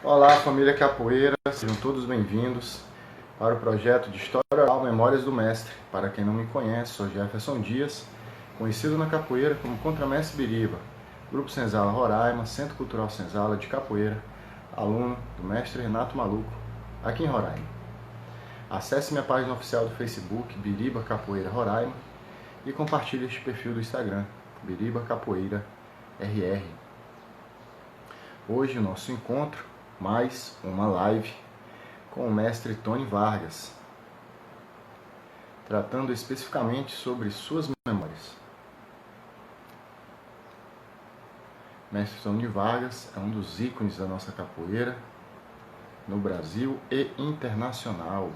Olá, família Capoeira, sejam todos bem-vindos para o projeto de História Oral Memórias do Mestre. Para quem não me conhece, sou Jefferson Dias, conhecido na capoeira como Contramestre Biriba, Grupo Senzala Roraima, Centro Cultural Senzala de Capoeira, aluno do mestre Renato Maluco, aqui em Roraima. Acesse minha página oficial do Facebook, Biriba Capoeira Roraima, e compartilhe este perfil do Instagram, Biriba Capoeira RR. Hoje o nosso encontro, mais uma live com o mestre Tony Vargas, tratando especificamente sobre suas memórias. Mestre Tony Vargas é um dos ícones da nossa capoeira no Brasil e internacional.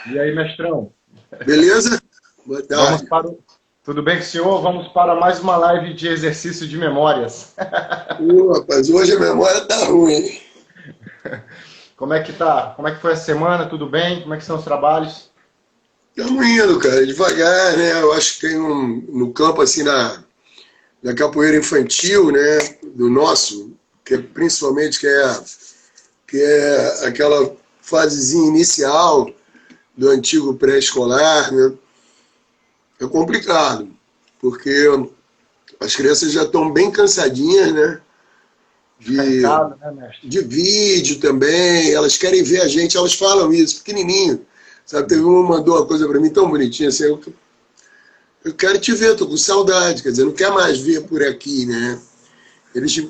E aí, mestrão? Beleza? Boa tarde. Tudo bem com o senhor? Vamos para mais uma live de exercício de memórias. Rapaz, hoje a memória tá ruim, hein? Como é que tá? Como é que foi a semana? Tudo bem? Como é que são os trabalhos? Estamos indo, cara, devagar, né? Eu acho que tem no campo, assim, na capoeira infantil, né? Do nosso, principalmente que é aquela fasezinha inicial do antigo pré-escolar, né? É complicado, porque as crianças já estão bem cansadinhas, né? De vídeo também, elas querem ver a gente, elas falam isso, pequenininho. Sabe, teve uma que mandou uma coisa para mim tão bonitinha assim, eu quero te ver, tô com saudade, quer dizer, não quer mais ver por aqui, né? Eles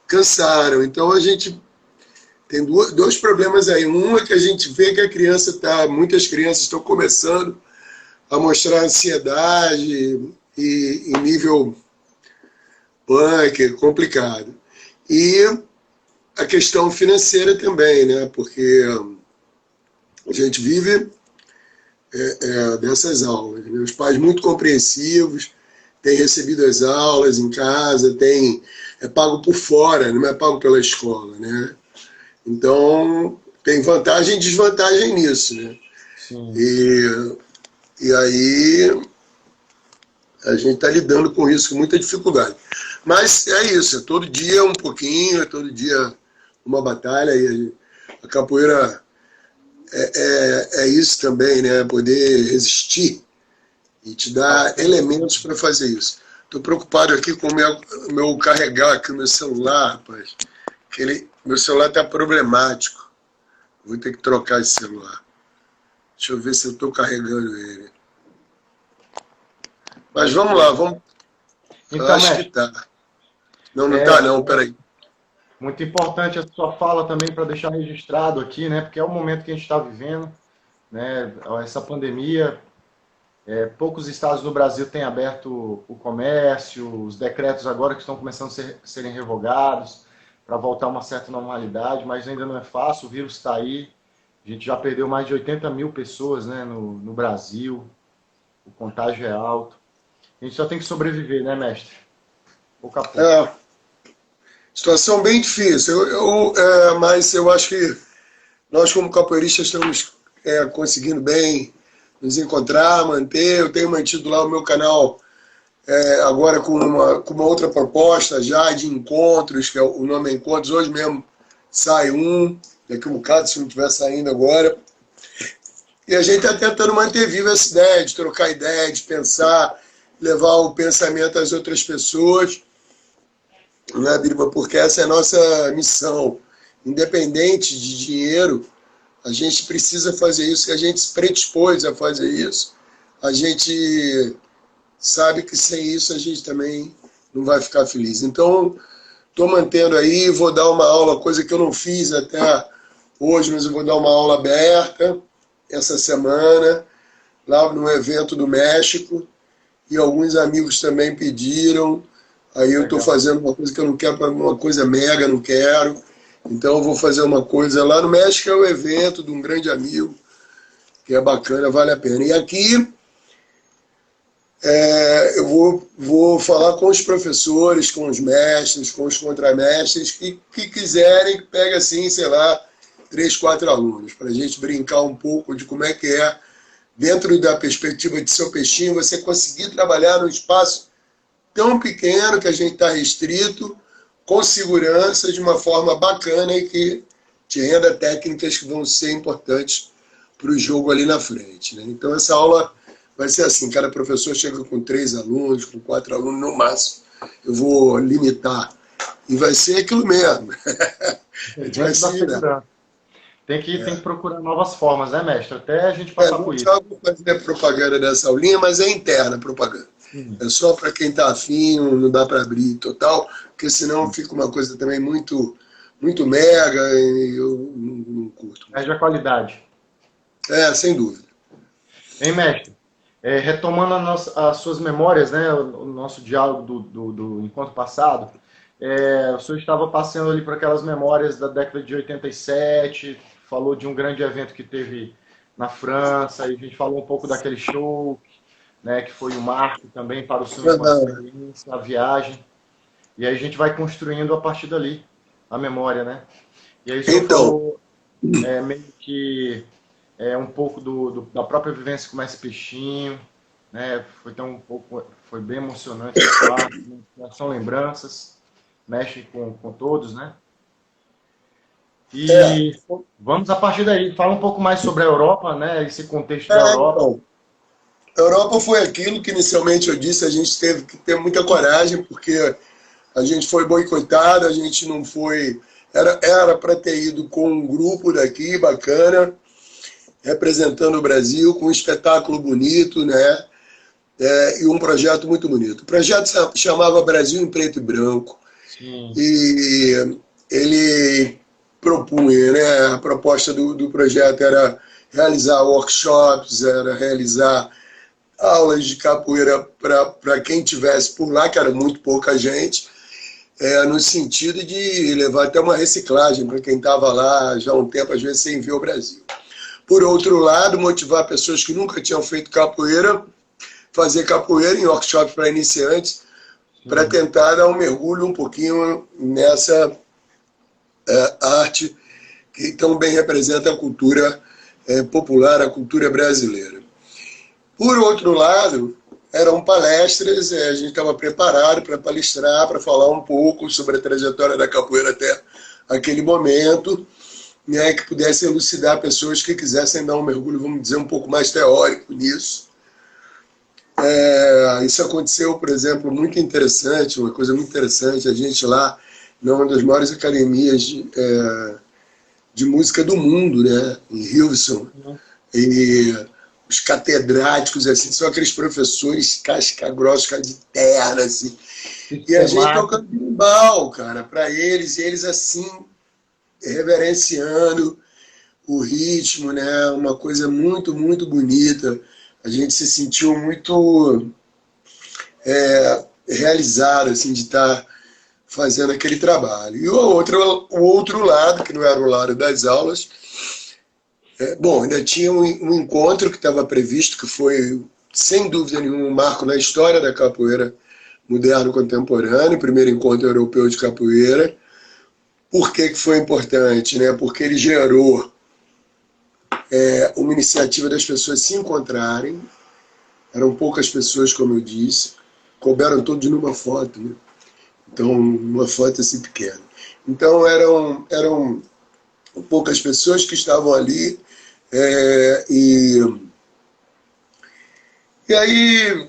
cansaram, então a gente tem dois problemas aí. Um é que a gente vê que muitas crianças estão começando a mostrar ansiedade e em nível punk, complicado. E a questão financeira também, né? Porque a gente vive dessas aulas. Meus pais muito compreensivos, têm recebido as aulas em casa, é pago por fora, não é pago pela escola, né? Então, tem vantagem e desvantagem nisso, né? Sim. E aí a gente está lidando com isso com muita dificuldade. Mas é isso, é todo dia um pouquinho, é todo dia uma batalha, e a capoeira é isso também, né? Poder resistir e te dar elementos para fazer isso. Estou preocupado aqui com o meu carregar aqui o meu celular, rapaz. Meu celular está problemático. Vou ter que trocar esse celular. Deixa eu ver se eu estou carregando ele. Mas vamos lá, vamos. Então, acho que tá. Não está não, peraí. Muito importante a sua fala também para deixar registrado aqui, né? Porque é o momento que a gente está vivendo, né? Essa pandemia, poucos estados no Brasil têm aberto o comércio, os decretos agora que estão começando a serem revogados para voltar a uma certa normalidade, mas ainda não é fácil, o vírus está aí, a gente já perdeu mais de 80 mil pessoas, né, no Brasil, o contágio é alto, a gente só tem que sobreviver, né, mestre? Pouco a pouco. Situação bem difícil, mas eu acho que nós como capoeiristas estamos conseguindo bem nos encontrar, manter. Eu tenho mantido lá o meu canal agora com uma outra proposta já de encontros, que o nome é Encontros. Hoje mesmo sai daqui um bocado, se não estiver saindo agora. E a gente está tentando manter viva essa ideia, de trocar ideia, de pensar, levar o pensamento às outras pessoas, né, Biriba? Porque essa é a nossa missão. Independente de dinheiro, a gente precisa fazer isso, que a gente se predispôs a fazer isso. A gente sabe que sem isso a gente também não vai ficar feliz. Então, estou mantendo aí, vou dar uma aula, coisa que eu não fiz até hoje, mas eu vou dar uma aula aberta essa semana, lá no evento do México, e alguns amigos também pediram. Aí eu estou fazendo uma coisa que eu não quero, uma coisa mega, não quero. Então eu vou fazer uma coisa lá no México, é o evento de um grande amigo, que é bacana, vale a pena. E aqui eu vou falar com os professores, com os mestres, com os contramestres, que quiserem, que pegue assim, sei lá, 3, 4 alunos, para a gente brincar um pouco de como é que é dentro da perspectiva de seu peixinho, você conseguir trabalhar num espaço tão pequeno que a gente está restrito, com segurança, de uma forma bacana e que te renda técnicas que vão ser importantes para o jogo ali na frente, né? Então, essa aula vai ser assim, cada professor chega com 3 alunos, com 4 alunos no máximo. Eu vou limitar. E vai ser aquilo mesmo. A gente vai se virar. Tem que procurar novas formas, né, mestre? Até a gente passar por isso. Não vou fazer propaganda dessa aulinha, mas é interna a propaganda. É só para quem está afim, não dá para abrir total, porque senão fica uma coisa também muito, muito mega e eu não curto. Perde a qualidade. Sem dúvida. Hein, mestre? Retomando as suas memórias, né, o nosso diálogo do encontro passado, o senhor estava passando ali por aquelas memórias da década de 87, falou de um grande evento que teve na França, e a gente falou um pouco daquele show, né, que foi o marco também para o senhor com a experiência, a viagem. E aí a gente vai construindo a partir dali a memória, né? E aí o senhor falou meio que um pouco da própria vivência com o mestre Peixinho, né? Foi bem emocionante, são lembranças, mexe com todos, né? E vamos a partir daí, fala um pouco mais sobre a Europa, né? Esse contexto da Europa. Então, a Europa foi aquilo que inicialmente eu disse, a gente teve que ter muita coragem, porque a gente foi boicotado, a gente não foi... Era para ter ido com um grupo daqui, bacana, representando o Brasil, com um espetáculo bonito, né? E um projeto muito bonito. O projeto se chamava Brasil em Preto e Branco. Sim. E ele propunha, né? A proposta do projeto era realizar workshops, era realizar aulas de capoeira para quem tivesse por lá, que era muito pouca gente, no sentido de levar até uma reciclagem para quem estava lá já há um tempo, às vezes, sem ver o Brasil. Por outro lado, motivar pessoas que nunca tinham feito capoeira, fazer capoeira em workshop para iniciantes, para tentar dar um mergulho um pouquinho nessa arte que tão bem representa a cultura popular, a cultura brasileira. Por outro lado, eram palestras, a gente estava preparado para palestrar, para falar um pouco sobre a trajetória da capoeira até aquele momento, né, que pudesse elucidar pessoas que quisessem dar um mergulho, vamos dizer, um pouco mais teórico nisso. Isso aconteceu, por exemplo, muito interessante, uma coisa muito interessante, a gente lá, numa das maiores academias de música do mundo, né, em Hilversum, e os catedráticos, assim, são aqueles professores casca-grossa, de terra, assim, e a gente tocando berimbau, cara, para eles, e eles assim, reverenciando o ritmo, né? Uma coisa muito, muito bonita. A gente se sentiu muito realizado, assim, de estar fazendo aquele trabalho. E o outro lado, que não era o lado das aulas, ainda tinha um encontro que estava previsto, que foi, sem dúvida nenhuma, um marco na história da capoeira moderno contemporâneo, o primeiro encontro europeu de capoeira. Por que foi importante? Né? Porque ele gerou uma iniciativa das pessoas se encontrarem. Eram poucas pessoas, como eu disse, couberam todos numa foto, né? Então, uma foto assim pequena. Então, eram poucas pessoas que estavam ali, e aí,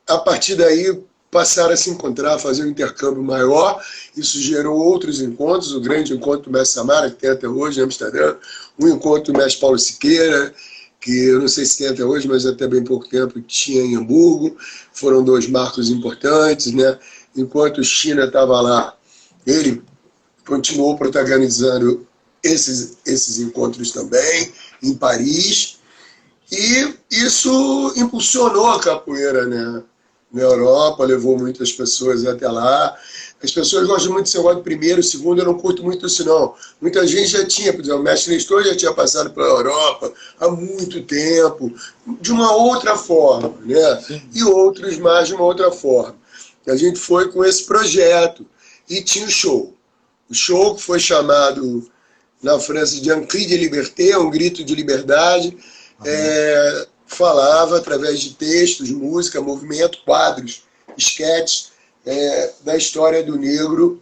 a partir daí, passaram a se encontrar, fazer um intercâmbio maior. Isso gerou outros encontros, o grande encontro do mestre Samara, que tem até hoje em Amsterdã, o encontro do mestre Paulo Siqueira, que eu não sei se tem até hoje, mas até bem pouco tempo tinha em Hamburgo. Foram 2 marcos importantes, né? Enquanto China estava lá, ele continuou protagonizando esses encontros também, em Paris, e isso impulsionou a capoeira, né? Na Europa, levou muitas pessoas até lá. As pessoas gostam muito desse negócio de primeiro, segundo, eu não curto muito isso, não. Muita gente já tinha, por exemplo, o mestre Nestor já tinha passado pela Europa há muito tempo, de uma outra forma, né? E outros mais de uma outra forma. A gente foi com esse projeto e tinha o show. O show que foi chamado na França de Un Cri de Liberté, um grito de liberdade, Aham. falava através de textos, música, movimento, quadros, esquetes, da história do negro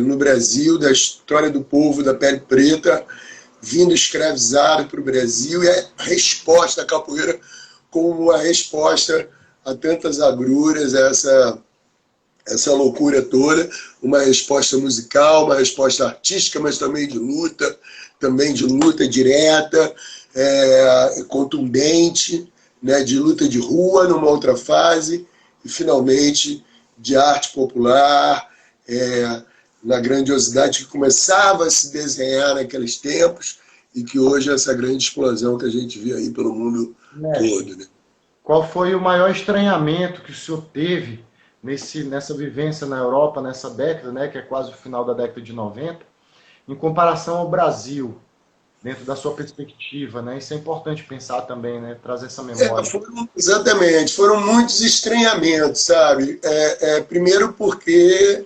no Brasil, da história do povo da pele preta vindo escravizado para o Brasil, e a resposta, a capoeira como uma resposta a tantas agruras, a essa loucura toda, uma resposta musical, uma resposta artística, mas também de luta direta, contundente, né, de luta de rua numa outra fase, e finalmente de arte popular, na grandiosidade que começava a se desenhar naqueles tempos e que hoje é essa grande explosão que a gente vê aí pelo mundo Mestre, todo. Né? qual foi o maior estranhamento que o senhor teve nessa vivência na Europa, nessa década, né, que é quase o final da década de 90, em comparação ao Brasil, dentro da sua perspectiva, né? Isso é importante pensar também, né? Trazer essa memória. Exatamente, foram muitos estranhamentos, sabe? Primeiro porque,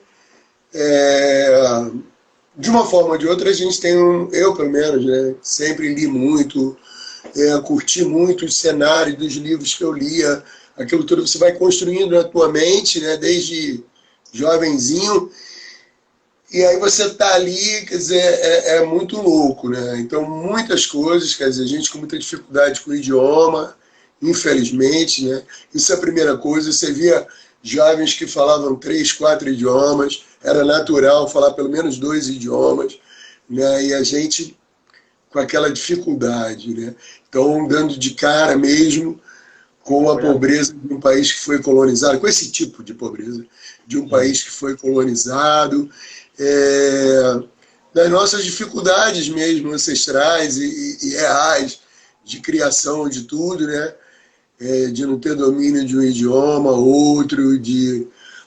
de uma forma ou de outra, a gente tem eu pelo menos, né, sempre li muito, curti muito os cenários dos livros que eu lia, aquilo tudo você vai construindo na tua mente, né, desde jovenzinho, e aí você está ali, quer dizer, é muito louco, né? Então, muitas coisas, quer dizer, a gente com muita dificuldade com o idioma, infelizmente, né? Isso é a primeira coisa, você via jovens que falavam 3, 4 idiomas, era natural falar pelo menos 2 idiomas, né? E a gente com aquela dificuldade, né? Então, dando de cara mesmo com a Foi a... pobreza de um país que foi colonizado, com esse tipo de pobreza, de um Sim. país que foi colonizado, das nossas dificuldades mesmo, ancestrais e reais, de criação de tudo, né? De não ter domínio de um idioma, outro,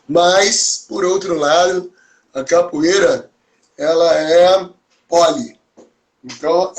Mas, por outro lado, a capoeira, ela é poli. Então,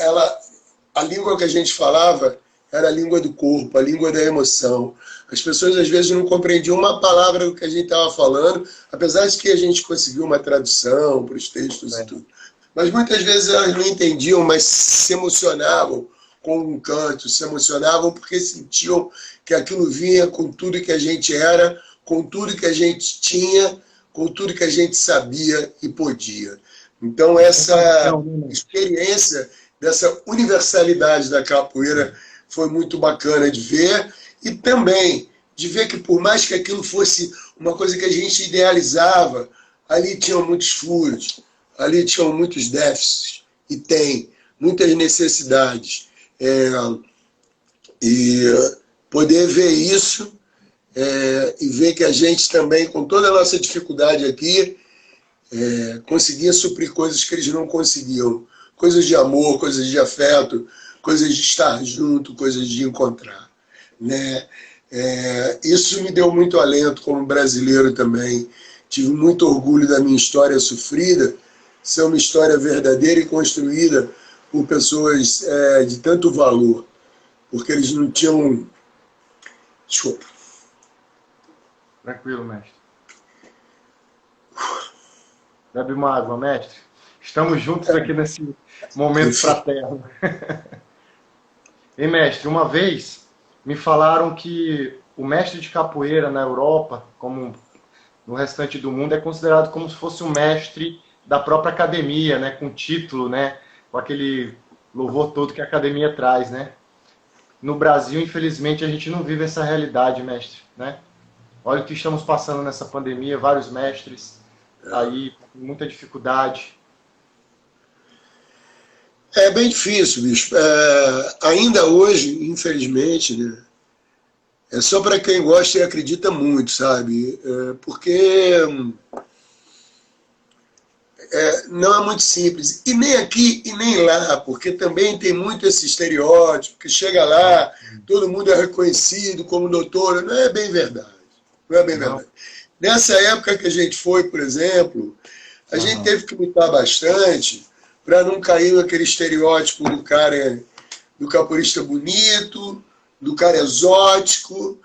a língua que a gente falava era a língua do corpo, a língua da emoção. As pessoas, às vezes, não compreendiam uma palavra do que a gente estava falando, apesar de que a gente conseguiu uma tradução para os textos e tudo. Mas muitas vezes elas não entendiam, mas se emocionavam com um canto, se emocionavam porque sentiam que aquilo vinha com tudo que a gente era, com tudo que a gente tinha, com tudo que a gente sabia e podia. Então, essa experiência dessa universalidade da capoeira foi muito bacana de ver, e também de ver que, por mais que aquilo fosse uma coisa que a gente idealizava, ali tinham muitos furos, ali tinham muitos déficits, e tem muitas necessidades. E poder ver isso e ver que a gente também, com toda a nossa dificuldade aqui, conseguia suprir coisas que eles não conseguiam. Coisas de amor, coisas de afeto, coisas de estar junto, coisas de encontrar. Né? Isso me deu muito alento como brasileiro também. Tive muito orgulho da minha história sofrida, ser uma história verdadeira e construída por pessoas de tanto valor, porque eles não tinham... Desculpa. Tranquilo, mestre. Bebe uma água, mestre. Estamos juntos aqui nesse momento fraterno. E, mestre, uma vez me falaram que o mestre de capoeira na Europa, como no restante do mundo, é considerado como se fosse um mestre da própria academia, né, com título, né, com aquele louvor todo que a academia traz, né? No Brasil, infelizmente, a gente não vive essa realidade, mestre, né? Olha o que estamos passando nessa pandemia, vários mestres aí com muita dificuldade. É bem difícil, bicho. Ainda hoje, infelizmente, né, é só para quem gosta e acredita muito, sabe? Porque não é muito simples. E nem aqui e nem lá, porque também tem muito esse estereótipo, que chega lá, todo mundo é reconhecido como doutor. Não é bem verdade. Não é bem verdade. Nessa época que a gente foi, por exemplo, a gente teve que lutar bastante para não cair naquele estereótipo do cara, do capoeirista bonito, do cara exótico,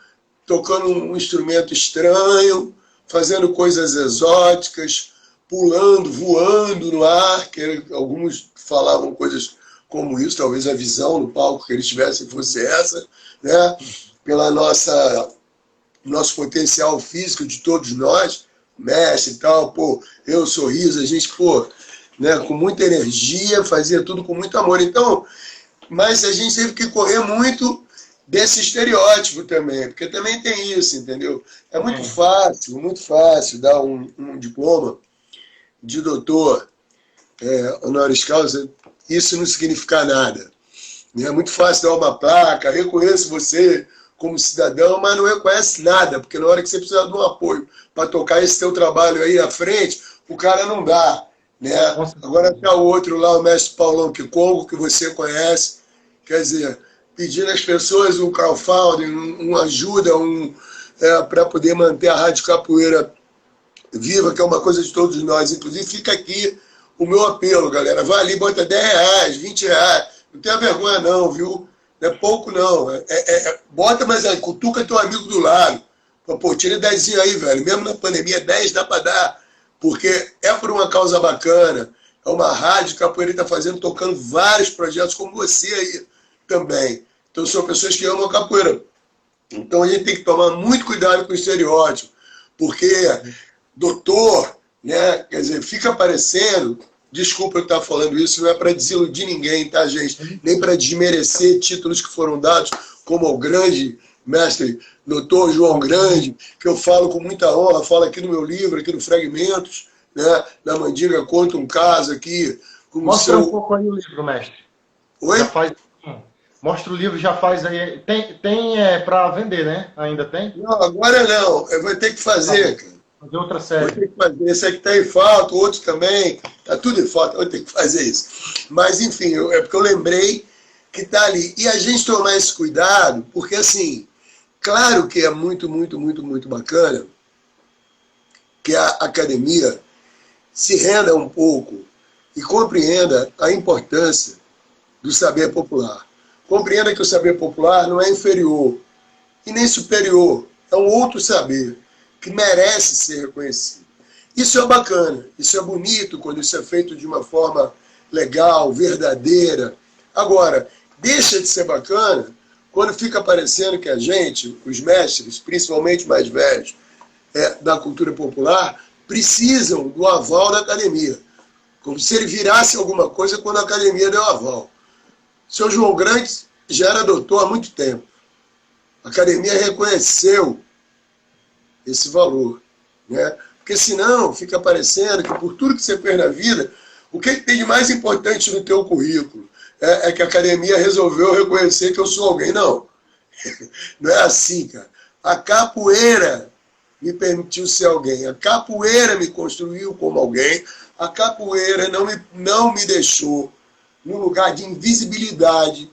tocando um instrumento estranho, fazendo coisas exóticas, pulando, voando no ar, que alguns falavam coisas como isso, talvez a visão no palco que eles tivessem fosse essa, né? Pela nosso potencial físico de todos nós, mestre e tal, pô, eu, Sorriso, a gente, pô, né, com muita energia, fazia tudo com muito amor. Então, mas a gente teve que correr muito desse estereótipo também, porque também tem isso, entendeu? É muito fácil dar um diploma de doutor honoris causa, isso não significa nada. É muito fácil dar uma placa, reconheço você como cidadão, mas não reconhece nada, porque na hora que você precisa de um apoio para tocar esse teu trabalho aí à frente, o cara não dá. Né? Agora tá o outro lá, o mestre Paulão Kikongo, que você conhece, quer dizer, pedindo às pessoas um crowdfunding, uma ajuda para poder manter a Rádio Capoeira viva, que é uma coisa de todos nós. Inclusive, fica aqui o meu apelo, galera. Vai ali, bota R$10, R$20. Não tenha vergonha não, viu? Não é pouco não. Bota, mas cutuca teu amigo do lado. Pô, tira 10 aí, velho. Mesmo na pandemia, 10 dá para dar. Porque é por uma causa bacana. É uma rádio que a Capoeira está fazendo, tocando vários projetos como você aí também. Então são pessoas que amam a capoeira. Então a gente tem que tomar muito cuidado com o estereótipo. Porque doutor, né, quer dizer, fica parecendo, desculpa eu estar falando isso, não é para desiludir ninguém, tá, gente? Nem para desmerecer títulos que foram dados, como ao grande mestre doutor João Grande, que eu falo com muita honra, falo aqui no meu livro, aqui no Fragmentos, né, da Mandiga, conta um caso aqui. Mostra um pouco aí o livro, mestre. Oi? Mostra o livro, já faz aí. Tem para vender, né? Ainda tem? Não, agora não. Eu vou ter que fazer, cara. Fazer outra série. Vou ter que fazer. Esse aqui está em falta, outro também. Está tudo em falta, vou ter que fazer isso. Mas, enfim, é porque eu lembrei que está ali. E a gente tomar esse cuidado, porque, assim, claro que é muito, muito, muito, muito bacana que a academia se renda um pouco e compreenda a importância do saber popular. Compreenda que o saber popular não é inferior e nem superior. É um outro saber que merece ser reconhecido. Isso é bacana, isso é bonito quando isso é feito de uma forma legal, verdadeira. Agora, deixa de ser bacana quando fica parecendo que a gente, os mestres, principalmente mais velhos da cultura popular, precisam do aval da academia. Como se ele virasse alguma coisa quando a academia deu aval. O seu João Grande já era doutor há muito tempo. A academia reconheceu esse valor. Né? Porque senão fica parecendo que por tudo que você fez na vida, o que tem de mais importante no teu currículo é que a academia resolveu reconhecer que eu sou alguém. Não. Não é assim, cara. A capoeira me permitiu ser alguém. A capoeira me construiu como alguém. A capoeira não me deixou num lugar de invisibilidade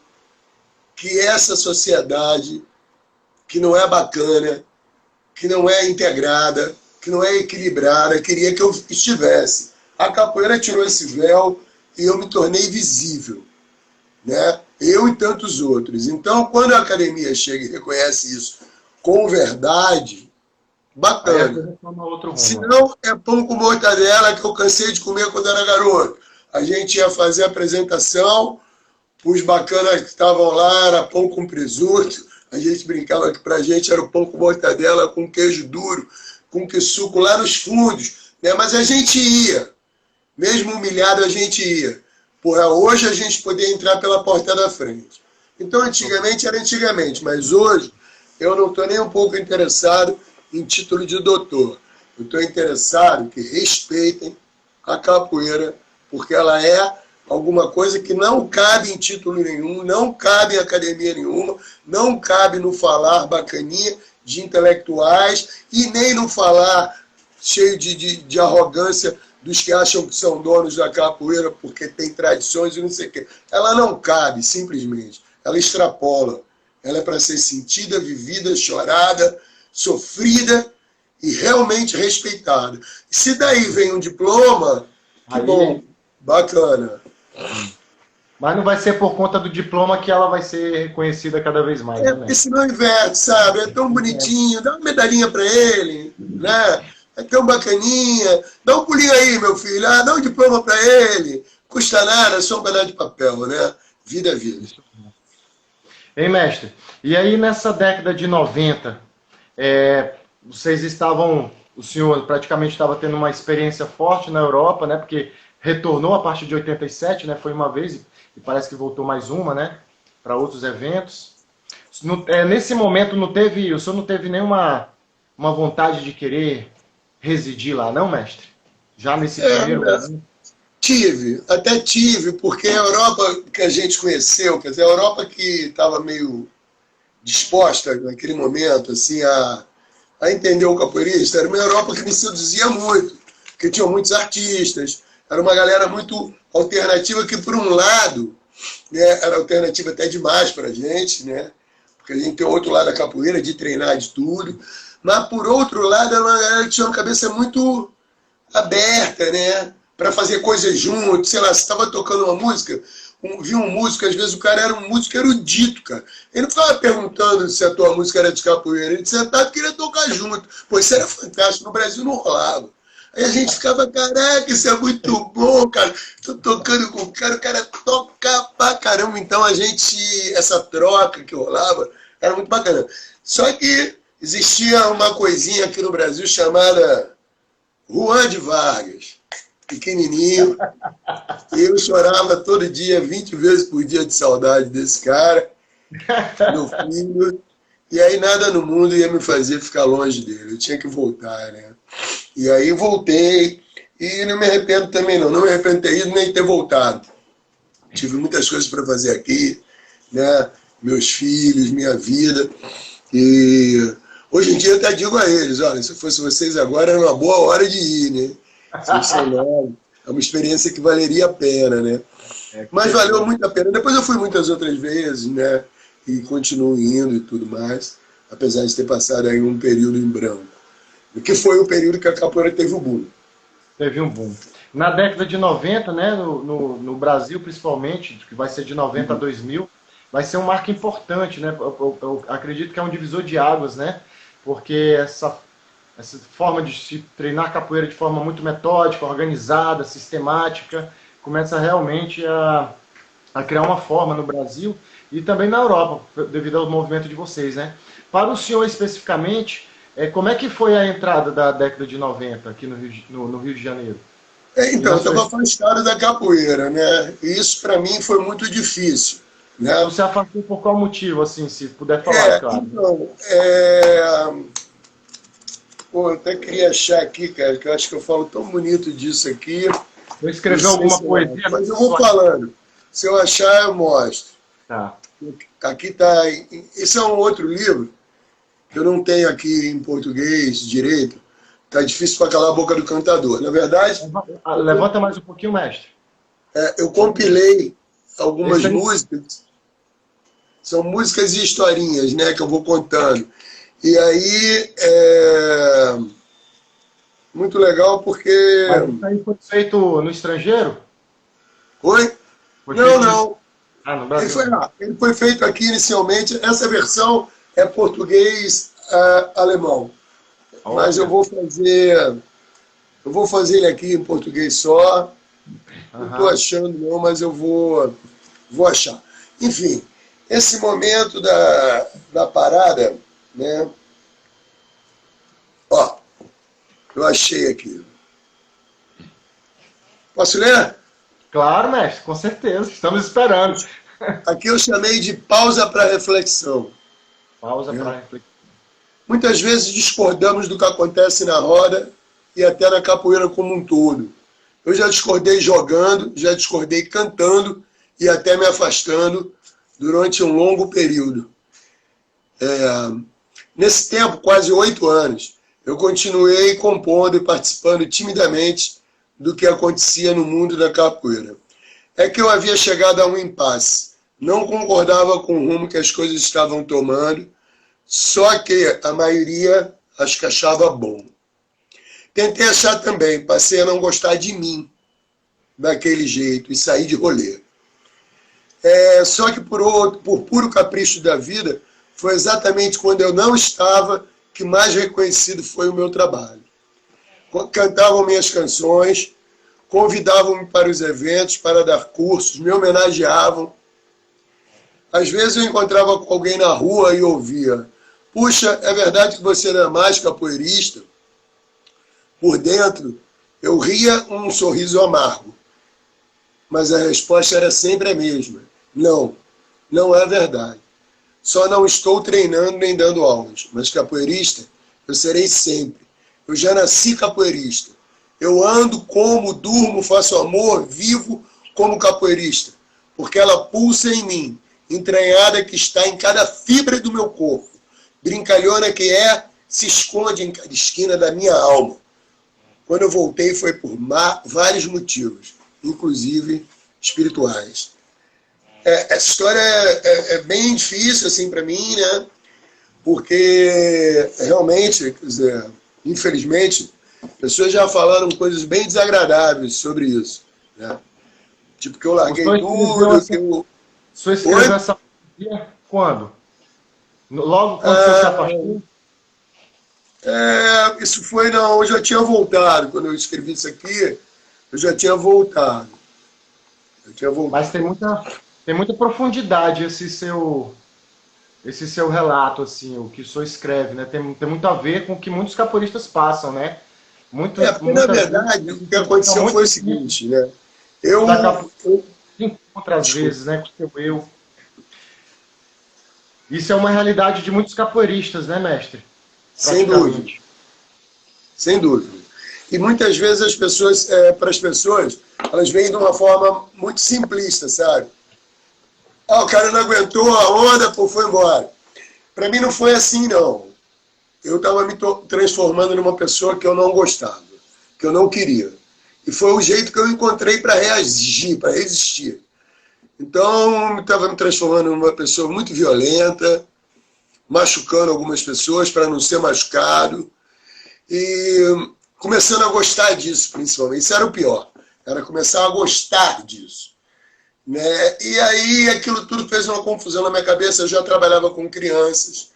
que essa sociedade, que não é bacana, que não é integrada, que não é equilibrada, queria que eu estivesse. A capoeira tirou esse véu e eu me tornei visível. Né? Eu e tantos outros. Então, quando a academia chega e reconhece isso com verdade, bacana. Se não, é pão com mortadela que eu cansei de comer quando era garoto. A gente ia fazer a apresentação, os bacanas que estavam lá era pão com presunto, a gente brincava que pra gente era o pão com mortadela, com queijo duro, com que suco lá nos fundos, né? Mas a gente ia, mesmo humilhado a gente ia. Porra, hoje a gente podia entrar pela porta da frente. Então antigamente era antigamente, mas hoje eu não estou nem um pouco interessado em título de doutor. Eu estou interessado que respeitem a capoeira, porque ela é alguma coisa que não cabe em título nenhum, não cabe em academia nenhuma, não cabe no falar bacaninha de intelectuais e nem no falar cheio de arrogância dos que acham que são donos da capoeira porque tem tradições e não sei o quê. Ela não cabe, simplesmente. Ela extrapola. Ela é para ser sentida, vivida, chorada, sofrida e realmente respeitada. Se daí vem um diploma, que bom, bacana. Mas não vai ser por conta do diploma que ela vai ser reconhecida cada vez mais. Porque senão inverte, sabe? É tão bonitinho, dá uma medalhinha para ele, né? É tão bacaninha. Dá um pulinho aí, meu filho. Dá um diploma para ele. Custa nada, é só um pedaço de papel, né? Vida é vida. Hein, mestre? E aí, nessa década de 90, vocês estavam, o senhor praticamente estava tendo uma experiência forte na Europa, né? Porque retornou a partir de 87, né? Foi uma vez e parece que voltou mais uma, né? Para outros eventos. Nesse momento, o senhor não teve nenhuma uma vontade de querer residir lá, não, mestre? Já nesse primeiro momento? Até tive, porque a Europa que a gente conheceu, quer dizer, a Europa que estava meio disposta naquele momento assim, a entender o capoeirista, era uma Europa que me seduzia muito, porque tinham muitos artistas, era uma galera muito alternativa que, por um lado, né, era alternativa até demais para a gente, né, porque a gente tem outro lado da capoeira, de treinar de tudo, mas, por outro lado, era uma galera que tinha uma cabeça muito aberta, né, para fazer coisas juntos, sei lá, você estava tocando uma música, vi um músico, às vezes o cara era um músico erudito, cara. Ele não ficava perguntando se a tua música era de capoeira, ele sentado queria tocar junto. Pô, isso era fantástico, no Brasil não rolava. Aí a gente ficava, caraca, isso é muito bom, cara. Tô tocando com o cara toca pra caramba. Então a gente, essa troca que rolava, era muito bacana. Só que existia uma coisinha aqui no Brasil chamada Juan de Vargas. Pequenininho, e eu chorava todo dia, 20 vezes por dia de saudade desse cara, meu filho, e aí nada no mundo ia me fazer ficar longe dele, eu tinha que voltar, né? E aí voltei, e não me arrependo também não me arrependo de ter ido nem ter voltado. Tive muitas coisas para fazer aqui, né? Meus filhos, minha vida, e hoje em dia eu até digo a eles, olha, se fosse vocês agora era uma boa hora de ir, né? É uma experiência que valeria a pena, né? Mas valeu muito a pena. Depois eu fui muitas outras vezes, né? E continuo indo e tudo mais, apesar de ter passado aí um período em branco. O que foi o período que a capoeira teve o boom. Teve um boom. Na década de 90, né, no Brasil principalmente, que vai ser de 90 a 2000, vai ser um marco importante, né? Eu acredito que é um divisor de águas, né? Porque essa forma de se treinar capoeira de forma muito metódica, organizada, sistemática, começa realmente a criar uma forma no Brasil e também na Europa, devido ao movimento de vocês, né? Para o senhor especificamente, como é que foi a entrada da década de 90 aqui no Rio de Janeiro? Então, eu estava afastado da capoeira, né? E isso para mim foi muito difícil. Né? Você afastou por qual motivo, assim, se puder falar, claro. Então, Pô, eu até queria achar aqui, cara, que eu acho que eu falo tão bonito disso aqui. Eu escrevi alguma poesia. Mas eu vou falando. Se eu achar, eu mostro. Tá. Aqui está. Esse é um outro livro que eu não tenho aqui em português direito. Tá difícil para calar a boca do cantador. Na verdade. Levanta mais um pouquinho, mestre. Eu compilei algumas músicas. São músicas e historinhas, né, que eu vou contando. E aí, muito legal porque... Mas isso aí foi feito no estrangeiro? Oi? Não. No Brasil. Ele foi feito aqui inicialmente. Essa versão é português-alemão. Mas eu vou fazer ele aqui em português só. Não estou achando não, mas eu vou achar. Enfim, esse momento da parada, né? Ó, eu achei aqui. Posso ler? Claro, mestre, com certeza. Estamos esperando. Aqui eu chamei de pausa para reflexão. Pausa para reflexão. Muitas vezes discordamos do que acontece na roda e até na capoeira como um todo. Eu já discordei jogando, já discordei cantando e até me afastando durante um longo período. Nesse tempo, quase 8 anos, eu continuei compondo e participando timidamente do que acontecia no mundo da capoeira. É que eu havia chegado a um impasse. Não concordava com o rumo que as coisas estavam tomando, só que a maioria acho que achava bom. Tentei achar também, passei a não gostar de mim daquele jeito e saí de rolê. Só que por puro capricho da vida, foi exatamente quando eu não estava que mais reconhecido foi o meu trabalho. Cantavam minhas canções, convidavam-me para os eventos, para dar cursos, me homenageavam, Às vezes eu encontrava com alguém na rua e ouvia: puxa, é verdade que você não é mais capoeirista? Por dentro, eu ria um sorriso amargo, mas a resposta era sempre a mesma: não, não é verdade. Só não estou treinando nem dando aulas, mas capoeirista eu serei sempre. Eu já nasci capoeirista. Eu ando, como, durmo, faço amor, vivo como capoeirista, porque ela pulsa em mim, entranhada que está em cada fibra do meu corpo. Brincalhona que é, se esconde em cada esquina da minha alma. Quando eu voltei foi por vários motivos, inclusive espirituais. Essa história é bem difícil assim para mim, né? Porque realmente, quer dizer, infelizmente, pessoas já falaram coisas bem desagradáveis sobre isso, né? Tipo que eu larguei tudo, que eu... O senhor escreveu essa poesia quando? Logo quando o senhor se afastou? Isso foi, não, eu já tinha voltado. Quando eu escrevi isso aqui, eu já tinha voltado. Mas tem muita profundidade esse seu relato, assim, o que o senhor escreve, né? Tem muito a ver com o que muitos capoeiristas passam, né? Porque, na verdade, o que aconteceu foi o seguinte, né? Eu encontro às vezes, né, com o seu eu. Isso é uma realidade de muitos capoeiristas, né, mestre? Sem dúvida. Sem dúvida. E muitas vezes as pessoas, para as pessoas, elas vêm de uma forma muito simplista, sabe? Ah, o cara não aguentou a onda, pô, foi embora. Para mim não foi assim, não. Eu estava me transformando numa pessoa que eu não gostava, que eu não queria. E foi o jeito que eu encontrei para reagir, para resistir. Então, estava me transformando numa pessoa muito violenta, machucando algumas pessoas para não ser machucado. E começando a gostar disso, principalmente. Isso era o pior. Era começar a gostar disso. Né? E aí aquilo tudo fez uma confusão na minha cabeça. Eu já trabalhava com crianças.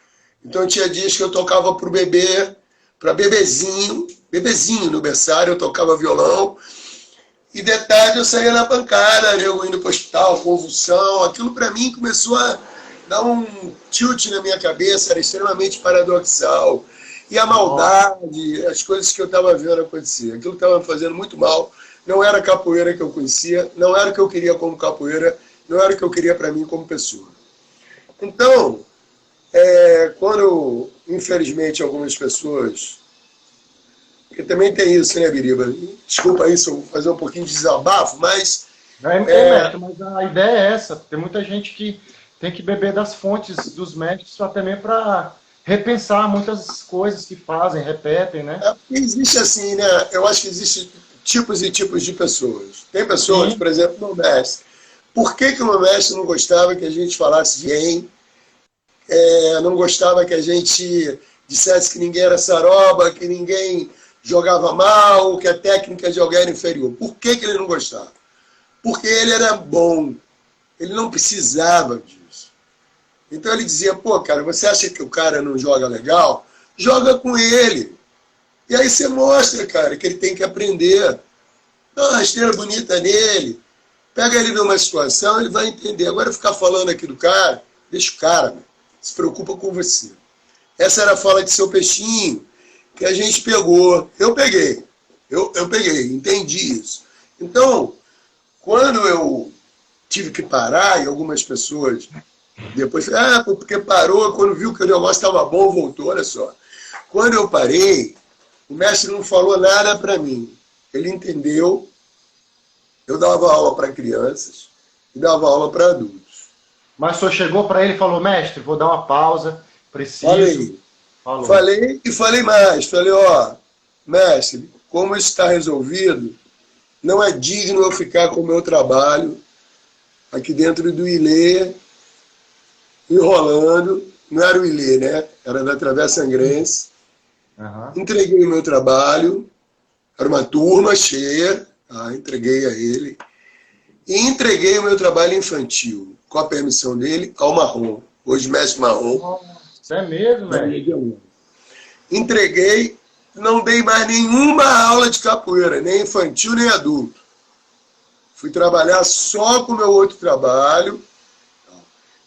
Então tinha dias que eu tocava para o bebê, para bebezinho no berçário, eu tocava violão. E de tarde eu saía na pancada, eu indo para o hospital, convulsão. Aquilo para mim começou a dar um tilt na minha cabeça, era extremamente paradoxal. E a maldade, as coisas que eu estava vendo acontecer. Aquilo estava me fazendo muito mal. Não era a capoeira que eu conhecia, não era o que eu queria como capoeira, não era o que eu queria para mim como pessoa. Então, quando, infelizmente, algumas pessoas... Porque também tem isso, né, Biriba? Desculpa isso, eu vou fazer um pouquinho de desabafo, mas... mestre, mas a ideia é essa. Tem muita gente que tem que beber das fontes dos mestres até mesmo para repensar muitas coisas que fazem, repetem, né? Existe assim, né? Eu acho que existe tipos e tipos de pessoas. Tem pessoas, por exemplo, meu mestre. Por que o meu mestre não gostava que a gente falasse bem? Não gostava que a gente dissesse que ninguém era saroba, que ninguém jogava mal, que a técnica de jogar era inferior. Por que ele não gostava? Porque ele era bom. Ele não precisava disso. Então ele dizia, pô, cara, você acha que o cara não joga legal? Joga com ele. E aí você mostra, cara, que ele tem que aprender. Dá uma rasteira bonita nele. Pega ele numa situação, ele vai entender. Agora ficar falando aqui do cara, deixa o cara, se preocupa com você. Essa era a fala de seu Peixinho, que a gente pegou. Eu peguei. Eu peguei, entendi isso. Então, quando eu tive que parar, e algumas pessoas depois falaram, porque parou, quando viu que o negócio estava bom, voltou, olha só. Quando eu parei, o mestre não falou nada para mim. Ele entendeu. Eu dava aula para crianças e dava aula para adultos. Mas o senhor chegou para ele e falou, mestre, vou dar uma pausa, preciso... Falei e falei mais. Falei, ó, mestre, como isso está resolvido, não é digno eu ficar com o meu trabalho aqui dentro do Ilê, enrolando. Não era o Ilê, né? Era da Travessa Angrense. Entreguei o meu trabalho, era uma turma cheia, entreguei a ele. E entreguei o meu trabalho infantil, com a permissão dele, ao Marrom, hoje mestre Marrom. Isso é mesmo, velho? Entreguei, não dei mais nenhuma aula de capoeira, nem infantil, nem adulto. Fui trabalhar só com o meu outro trabalho.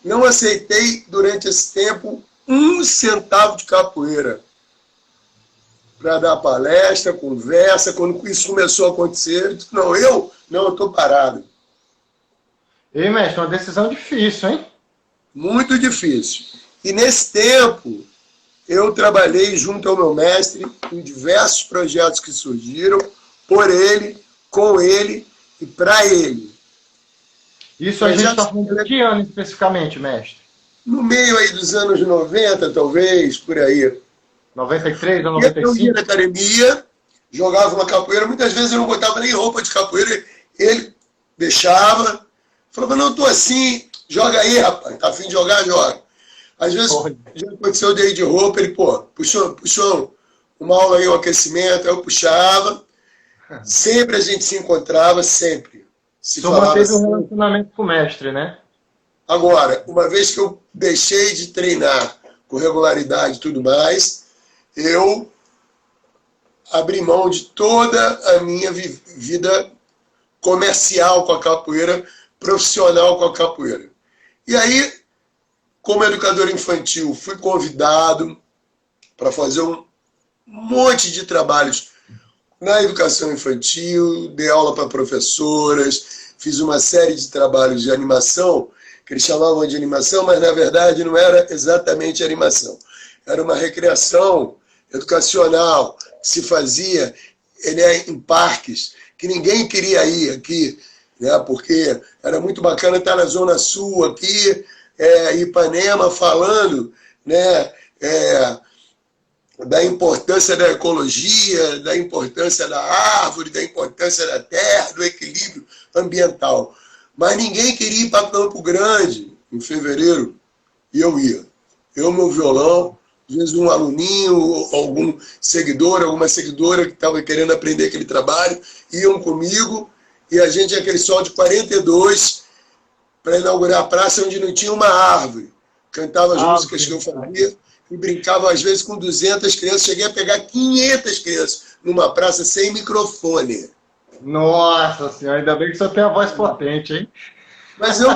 não aceitei durante esse tempo 1 centavo de capoeira para dar palestra, conversa. Quando isso começou a acontecer, eu disse, não, eu estou parado. E, mestre, uma decisão difícil, hein? Muito difícil. E nesse tempo, eu trabalhei junto ao meu mestre em diversos projetos que surgiram, por ele, com ele e para ele. Isso a gente está falando de que ano especificamente, mestre? No meio aí dos anos 90, talvez, por aí. 93 ou Eu 95? ia na academia, jogava uma capoeira, muitas vezes eu não botava nem roupa de capoeira, ele deixava, falava, não, estou assim, joga aí, rapaz, tá afim de jogar, joga. Às vezes, já aconteceu de ir de roupa, ele, puxou uma aula aí, um aquecimento, aí eu puxava, sempre a gente se encontrava, sempre. Só manteve um relacionamento com o mestre, né? Agora, uma vez que eu deixei de treinar com regularidade e tudo mais, eu abri mão de toda a minha vida comercial com a capoeira, profissional com a capoeira. E aí, como educador infantil, fui convidado para fazer um monte de trabalhos na educação infantil, dei aula para professoras, fiz uma série de trabalhos de animação, que eles chamavam de animação, mas na verdade não era exatamente animação. Era uma recreação educacional que se fazia em parques, que ninguém queria ir aqui, né, porque era muito bacana estar na Zona Sul aqui, Ipanema, falando, né, da importância da ecologia, da importância da árvore, da importância da terra, do equilíbrio ambiental. Mas ninguém queria ir para Campo Grande em fevereiro, e eu ia. Eu, meu violão, às vezes um aluninho, algum seguidor, alguma seguidora que estava querendo aprender aquele trabalho, iam comigo, e a gente, aquele sol de 42, para inaugurar a praça onde não tinha uma árvore. Cantava as músicas que eu fazia, e brincava às vezes com 200 crianças, cheguei a pegar 500 crianças numa praça sem microfone. Nossa senhora, ainda bem que o senhor tem a voz potente, hein? Mas eu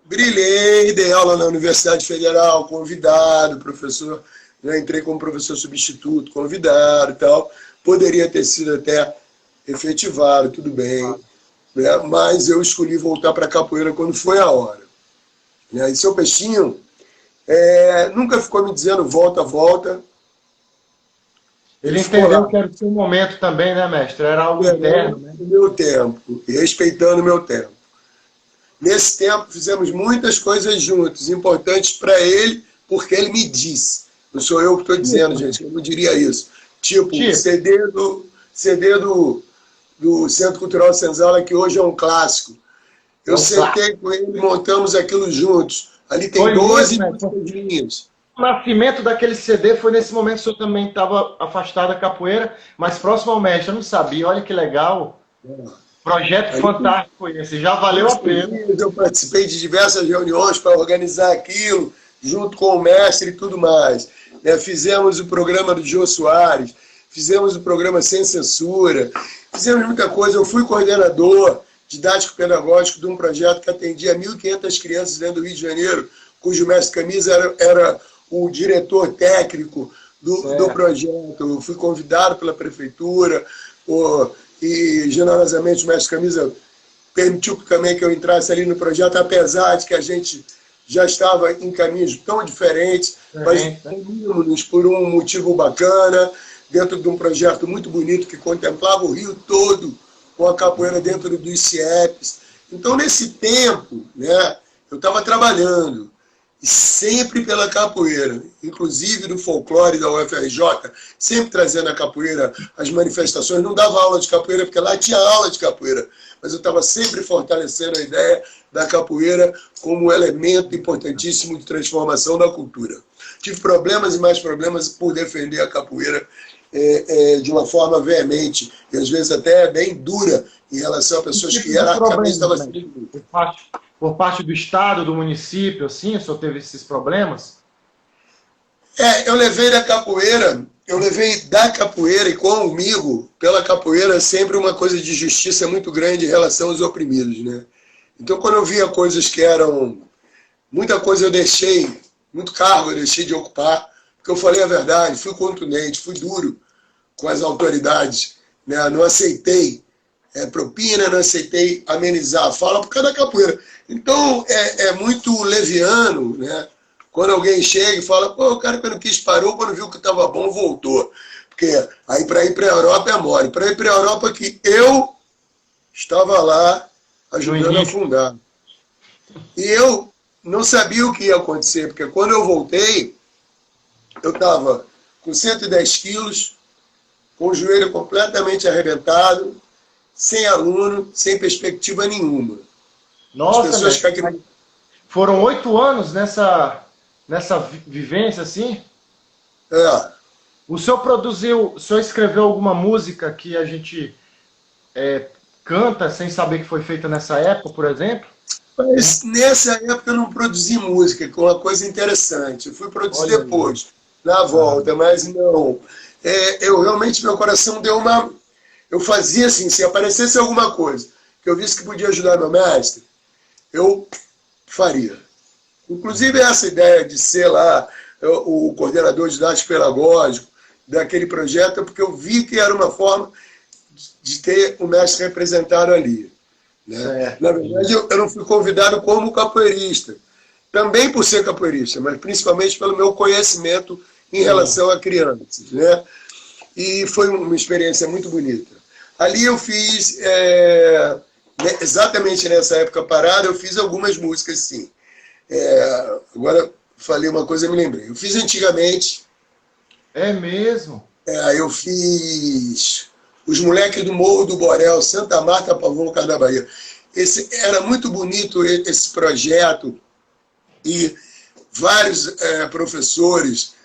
brilhei, dei aula na Universidade Federal, convidado, professor, já entrei como professor substituto, convidado e tal. Poderia ter sido até efetivado, tudo bem, né? Mas eu escolhi voltar para a capoeira quando foi a hora. E seu Peixinho nunca ficou me dizendo volta, volta. Ele entendeu que era o seu momento também, né, mestre? Era algo interno, né? O meu tempo, respeitando o meu tempo. Nesse tempo, fizemos muitas coisas juntos, importantes para ele, porque ele me disse. Não sou eu que estou dizendo, gente, eu não diria isso. Tipo, CD do Centro Cultural Senzala, que hoje é um clássico. Eu sentei com ele, montamos aquilo juntos. Ali tem 12 linhas. O nascimento daquele CD foi nesse momento que o senhor também estava afastado da capoeira, mas próximo ao mestre. Eu não sabia, olha que legal. Projeto fantástico esse, já valeu a pena. Eu participei de diversas reuniões para organizar aquilo, junto com o mestre e tudo mais. Fizemos o programa do Jô Soares, fizemos o programa Sem Censura, fizemos muita coisa. Eu fui coordenador didático-pedagógico de um projeto que atendia 1.500 crianças dentro do Rio de Janeiro, cujo mestre Camisa era o diretor técnico do projeto. Eu fui convidado pela prefeitura, e generosamente o mestre Camisa permitiu também que eu entrasse ali no projeto, apesar de que a gente já estava em caminhos tão diferentes, mas unimos por um motivo bacana, dentro de um projeto muito bonito que contemplava o Rio todo, com a capoeira dentro dos CIEPs. Então, nesse tempo, né, eu estava trabalhando, e sempre pela capoeira, inclusive no folclore da UFRJ, sempre trazendo a capoeira, as manifestações. Não dava aula de capoeira, porque lá tinha aula de capoeira, mas eu estava sempre fortalecendo a ideia da capoeira como elemento importantíssimo de transformação da cultura. Tive problemas e mais problemas por defender a capoeira de uma forma veemente, e às vezes até bem dura, em relação a pessoas que hierarquicamente estavam sendo... Por parte do Estado, do município, assim, o senhor teve esses problemas? Eu levei da capoeira e comigo, pela capoeira, sempre uma coisa de justiça muito grande em relação aos oprimidos, né? Então, quando eu via coisas que eram muita coisa eu deixei, muito cargo eu deixei de ocupar, porque eu falei a verdade, fui contundente, fui duro com as autoridades, né? Não aceitei propina, não aceitei amenizar a fala por causa da capoeira. Então, é muito leviano, né? Quando alguém chega e fala, pô, o cara quando quis parou, quando viu que estava bom, voltou. Porque aí para ir para a Europa é mole. Para ir para a Europa que eu estava lá ajudando a fundar. E eu não sabia o que ia acontecer, porque quando eu voltei, eu estava com 110 quilos, com o joelho completamente arrebentado, sem aluno, sem perspectiva nenhuma. Nossa, as pessoas que... Foram 8 anos nessa vivência, assim? É. O senhor escreveu alguma música que a gente canta sem saber que foi feita nessa época, por exemplo? Mas nessa época eu não produzi música, que é uma coisa interessante. Eu fui produzir depois, na volta, mas não. Eu realmente, meu coração deu uma... Eu fazia assim, se aparecesse alguma coisa que eu visse que podia ajudar meu mestre, eu faria. Inclusive essa ideia de ser lá o coordenador didático pedagógico daquele projeto, é porque eu vi que era uma forma de ter o mestre representado ali. Né? Na verdade, eu não fui convidado como capoeirista, também por ser capoeirista, mas principalmente pelo meu conhecimento em relação a crianças. Né? E foi uma experiência muito bonita. Ali eu fiz, exatamente nessa época parada, eu fiz algumas músicas, sim. Agora, falei uma coisa e me lembrei. Eu fiz antigamente... É mesmo? Eu fiz Os Moleques do Morro do Borel, Santa Marta, Pavão, Cada Bahia. Era muito bonito esse projeto e vários professores,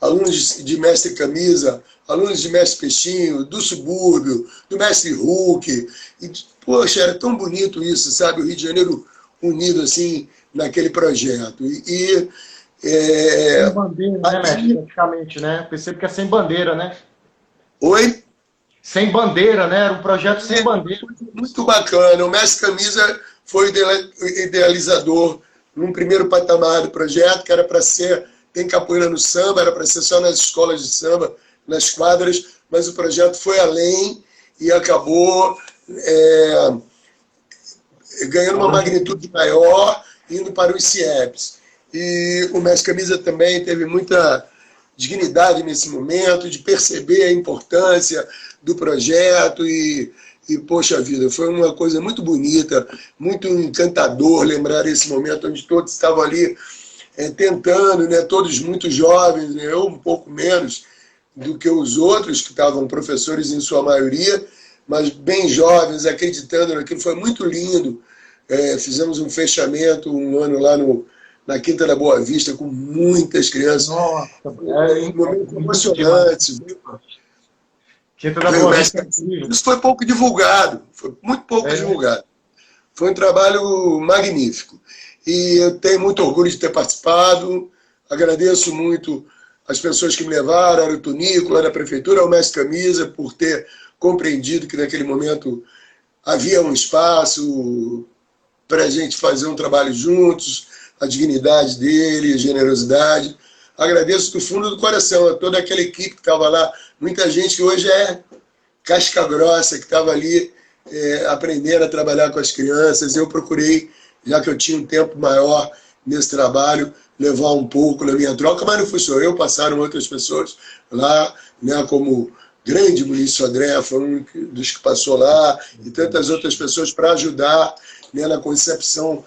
alunos de Mestre Camisa, alunos de Mestre Peixinho, do Subúrbio, do Mestre Hulk. E, poxa, era tão bonito isso, sabe? O Rio de Janeiro unido assim naquele projeto. Sem bandeira, né, mestre? Praticamente, né? Percebo que é sem bandeira, né? Oi? Sem bandeira, né? Era um projeto sem bandeira. Muito bacana. O Mestre Camisa foi o idealizador num primeiro patamar do projeto, que era para ser, tem capoeira no samba, era para ser só nas escolas de samba, nas quadras, mas o projeto foi além e acabou ganhando uma magnitude maior, indo para os CIEPs. E o Mestre Camisa também teve muita dignidade nesse momento, de perceber a importância do projeto e poxa vida, foi uma coisa muito bonita, muito encantador lembrar esse momento onde todos estavam ali tentando, né, todos muito jovens, né, eu um pouco menos do que os outros, que estavam professores em sua maioria, mas bem jovens, acreditando naquilo, foi muito lindo. Fizemos um fechamento um ano lá na Quinta da Boa Vista, com muitas crianças. Nossa, um momento emocionante. Quinta da Boa Vista. Isso foi pouco divulgado, foi muito pouco divulgado. Foi um trabalho magnífico. E eu tenho muito orgulho de ter participado, agradeço muito as pessoas que me levaram, ao Tunico, lá da Prefeitura, ao Mestre Camisa, por ter compreendido que naquele momento havia um espaço para a gente fazer um trabalho juntos, a dignidade dele, a generosidade. Agradeço do fundo do coração a toda aquela equipe que estava lá, muita gente que hoje é casca grossa, que estava ali aprendendo a trabalhar com as crianças. Eu procurei, já que eu tinha um tempo maior nesse trabalho, levar um pouco na minha troca, mas não fui só eu, passaram outras pessoas lá, né, como grande Maurício André, foi um dos que passou lá, e tantas outras pessoas para ajudar, né, na concepção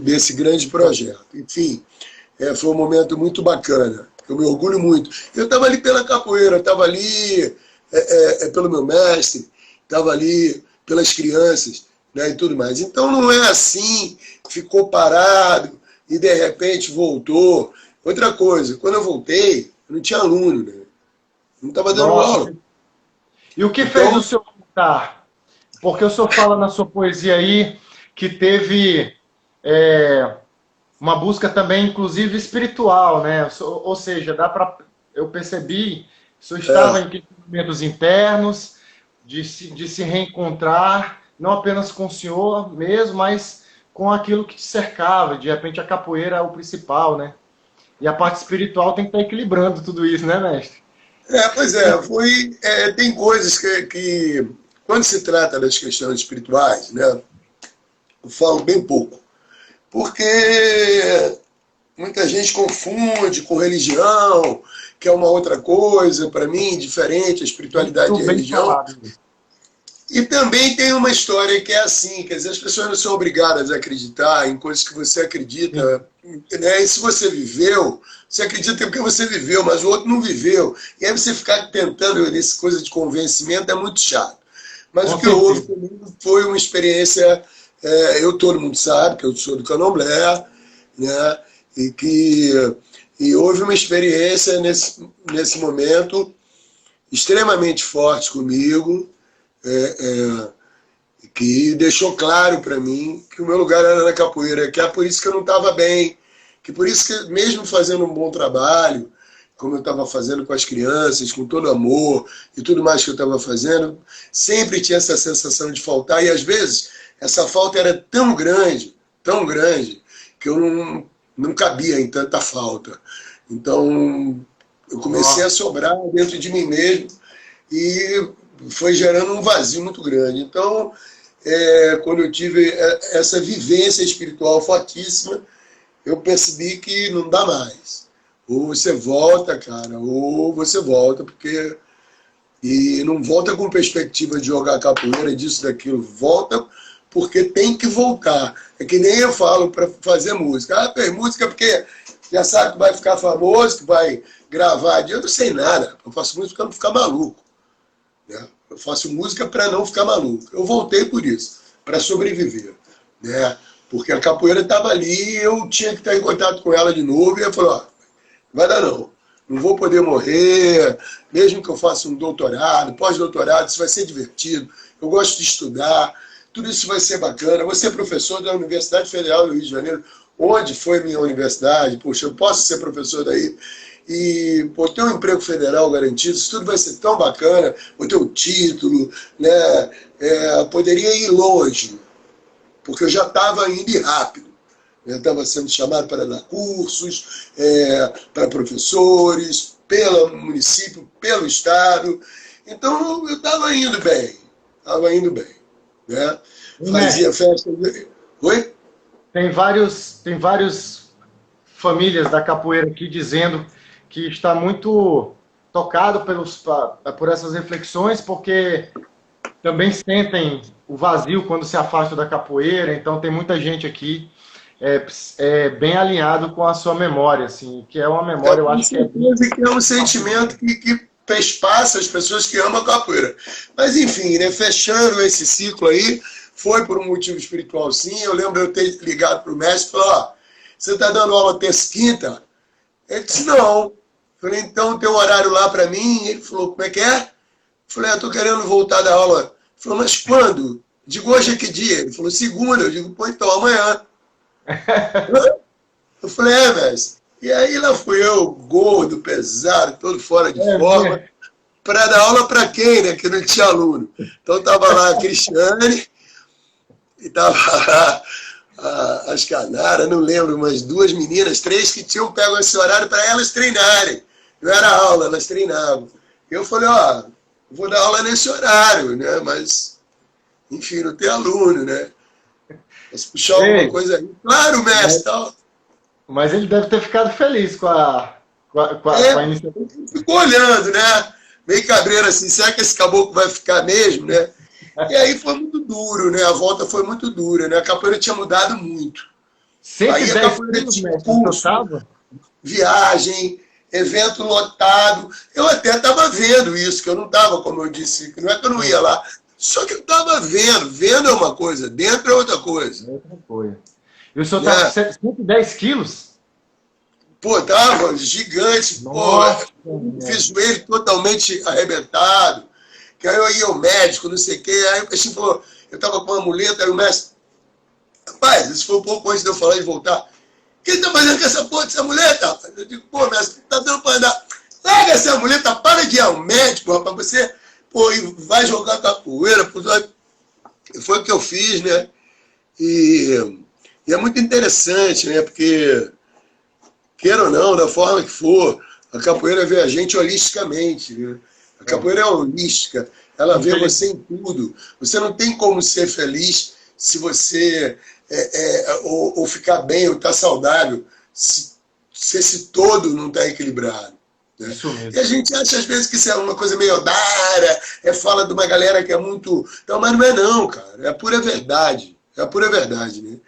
desse grande projeto. Enfim, foi um momento muito bacana. Eu me orgulho muito. Eu estava ali pela capoeira, estava ali pelo meu mestre, estava ali pelas crianças, né, e tudo mais. Então não é assim, ficou parado e de repente voltou. Outra coisa, quando eu voltei, eu não tinha aluno, né? Não estava dando aula. E o que fez o senhor voltar? Porque o senhor fala na sua poesia aí que teve uma busca também, inclusive, espiritual, né? Ou seja, eu percebi que o senhor estava em questionamentos internos, de se reencontrar, não apenas com o senhor mesmo, mas com aquilo que te cercava. De repente a capoeira é o principal, né? E a parte espiritual tem que estar equilibrando tudo isso, né, mestre? Pois é, tem coisas que, quando se trata das questões espirituais, né, eu falo bem pouco. Porque muita gente confunde com religião, que é uma outra coisa, para mim, diferente, a espiritualidade Muito de bem religião. falado. E também tem uma história que é assim, quer dizer, as pessoas não são obrigadas a acreditar em coisas que você acredita, né? E se você viveu, você acredita porque você viveu, mas o outro não viveu. E aí você ficar tentando essa coisa de convencimento é muito chato. Mas o que houve comigo foi uma experiência, todo mundo sabe que eu sou do Candomblé, né? E houve uma experiência nesse momento extremamente forte comigo, que deixou claro para mim que o meu lugar era na capoeira, que é por isso que eu não estava bem, que por isso que mesmo fazendo um bom trabalho, como eu estava fazendo com as crianças, com todo amor e tudo mais que eu estava fazendo, sempre tinha essa sensação de faltar, e às vezes essa falta era tão grande, que eu não cabia em tanta falta. Então eu comecei a sobrar dentro de mim mesmo e foi gerando um vazio muito grande. Então, quando eu tive essa vivência espiritual fortíssima, eu percebi que não dá mais. Ou você volta, cara, ou você volta, porque... E não volta com perspectiva de jogar capoeira, disso, daquilo. Volta porque tem que voltar. É que nem eu falo para fazer música. Fez música porque já sabe que vai ficar famoso, que vai gravar. Eu não sei nada. Eu faço música para não ficar maluco. Eu faço música para não ficar maluco. Eu voltei por isso, para sobreviver, né? Porque a capoeira estava ali, eu tinha que estar em contato com ela de novo, e eu falei, vai dar não vou poder morrer, mesmo que eu faça um doutorado, pós-doutorado, isso vai ser divertido, eu gosto de estudar, tudo isso vai ser bacana. Vou ser professor da Universidade Federal do Rio de Janeiro, onde foi minha universidade, poxa, eu posso ser professor daí, e ter um emprego federal garantido, isso tudo vai ser tão bacana, vou ter um título, né? Poderia ir longe, porque eu já estava indo e rápido. Eu estava sendo chamado para dar cursos, para professores, pelo município, pelo estado. Então eu estava indo bem, né? Fazia festa. Oi? Tem vários famílias da capoeira aqui dizendo que está muito tocado por essas reflexões, porque também sentem o vazio quando se afastam da capoeira. Então tem muita gente aqui bem alinhado com a sua memória, assim, que é uma memória, eu acho que é um sentimento que perspassa as pessoas que amam a capoeira. Mas enfim, né, fechando esse ciclo aí, foi por um motivo espiritual, sim. Eu lembro eu ter ligado para o mestre e falou, você está dando aula terça e quinta? Ele disse, não. Eu falei, então tem um horário lá para mim? Ele falou, como é que é? Eu falei, eu estou querendo voltar da aula. Ele falou, mas quando? Digo, hoje é que dia? Ele falou, segunda. Eu digo, pô, então amanhã. Eu falei, mestre. E aí lá fui eu, gordo, pesado, todo fora de forma, para dar aula para quem, né? Que não tinha aluno. Então estava lá a Cristiane, e estava lá as Canaras, não lembro, umas 2 meninas, 3 que tinham pego esse horário para elas treinarem. Não era aula, elas treinavam. Eu falei, vou dar aula nesse horário, né? Mas, enfim, não tem aluno, né? Mas puxar alguma coisa aí. Claro, mestre, tal. Mas ele deve ter ficado feliz com a iniciativa. Ficou olhando, né? Meio cabreiro assim, será que esse caboclo vai ficar mesmo, né? E aí foi muito duro, né? A volta foi muito dura, né? A capoeira tinha mudado muito. 110 aí a capoeira tinha curso, viagem, evento lotado. Eu até estava vendo isso, que eu não estava, como eu disse, não é que eu não ia lá. Só que eu estava vendo. Vendo é uma coisa, dentro é outra coisa. Outra coisa. E o senhor estava com 110 quilos? Pô, tava gigante. Nossa, pô, fiz o joelho totalmente arrebentado. Que aí eu ia ao médico, não sei o quê. Aí o Peixinho falou, eu tava com uma muleta, aí o mestre, rapaz, isso foi um pouco antes de eu falar de voltar. O que tá fazendo com essa porra dessa muleta? Eu digo, pô, mestre, tá dando pra andar. Larga essa muleta, para de ir ao médico, rapaz, você, pô, e vai jogar capoeira. Foi o que eu fiz, né? E E é muito interessante, né? Porque, queira ou não, da forma que for, a capoeira vê a gente holisticamente, né? A capoeira é holística, ela vê você em tudo. Você não tem como ser feliz se você ou ficar bem ou estar saudável, se esse todo não está equilibrado. Né? Isso mesmo. E a gente acha às vezes que isso é uma coisa meio odara, fala de uma galera que é muito... Não, mas não é não, cara. É a pura verdade. É a pura verdade, né?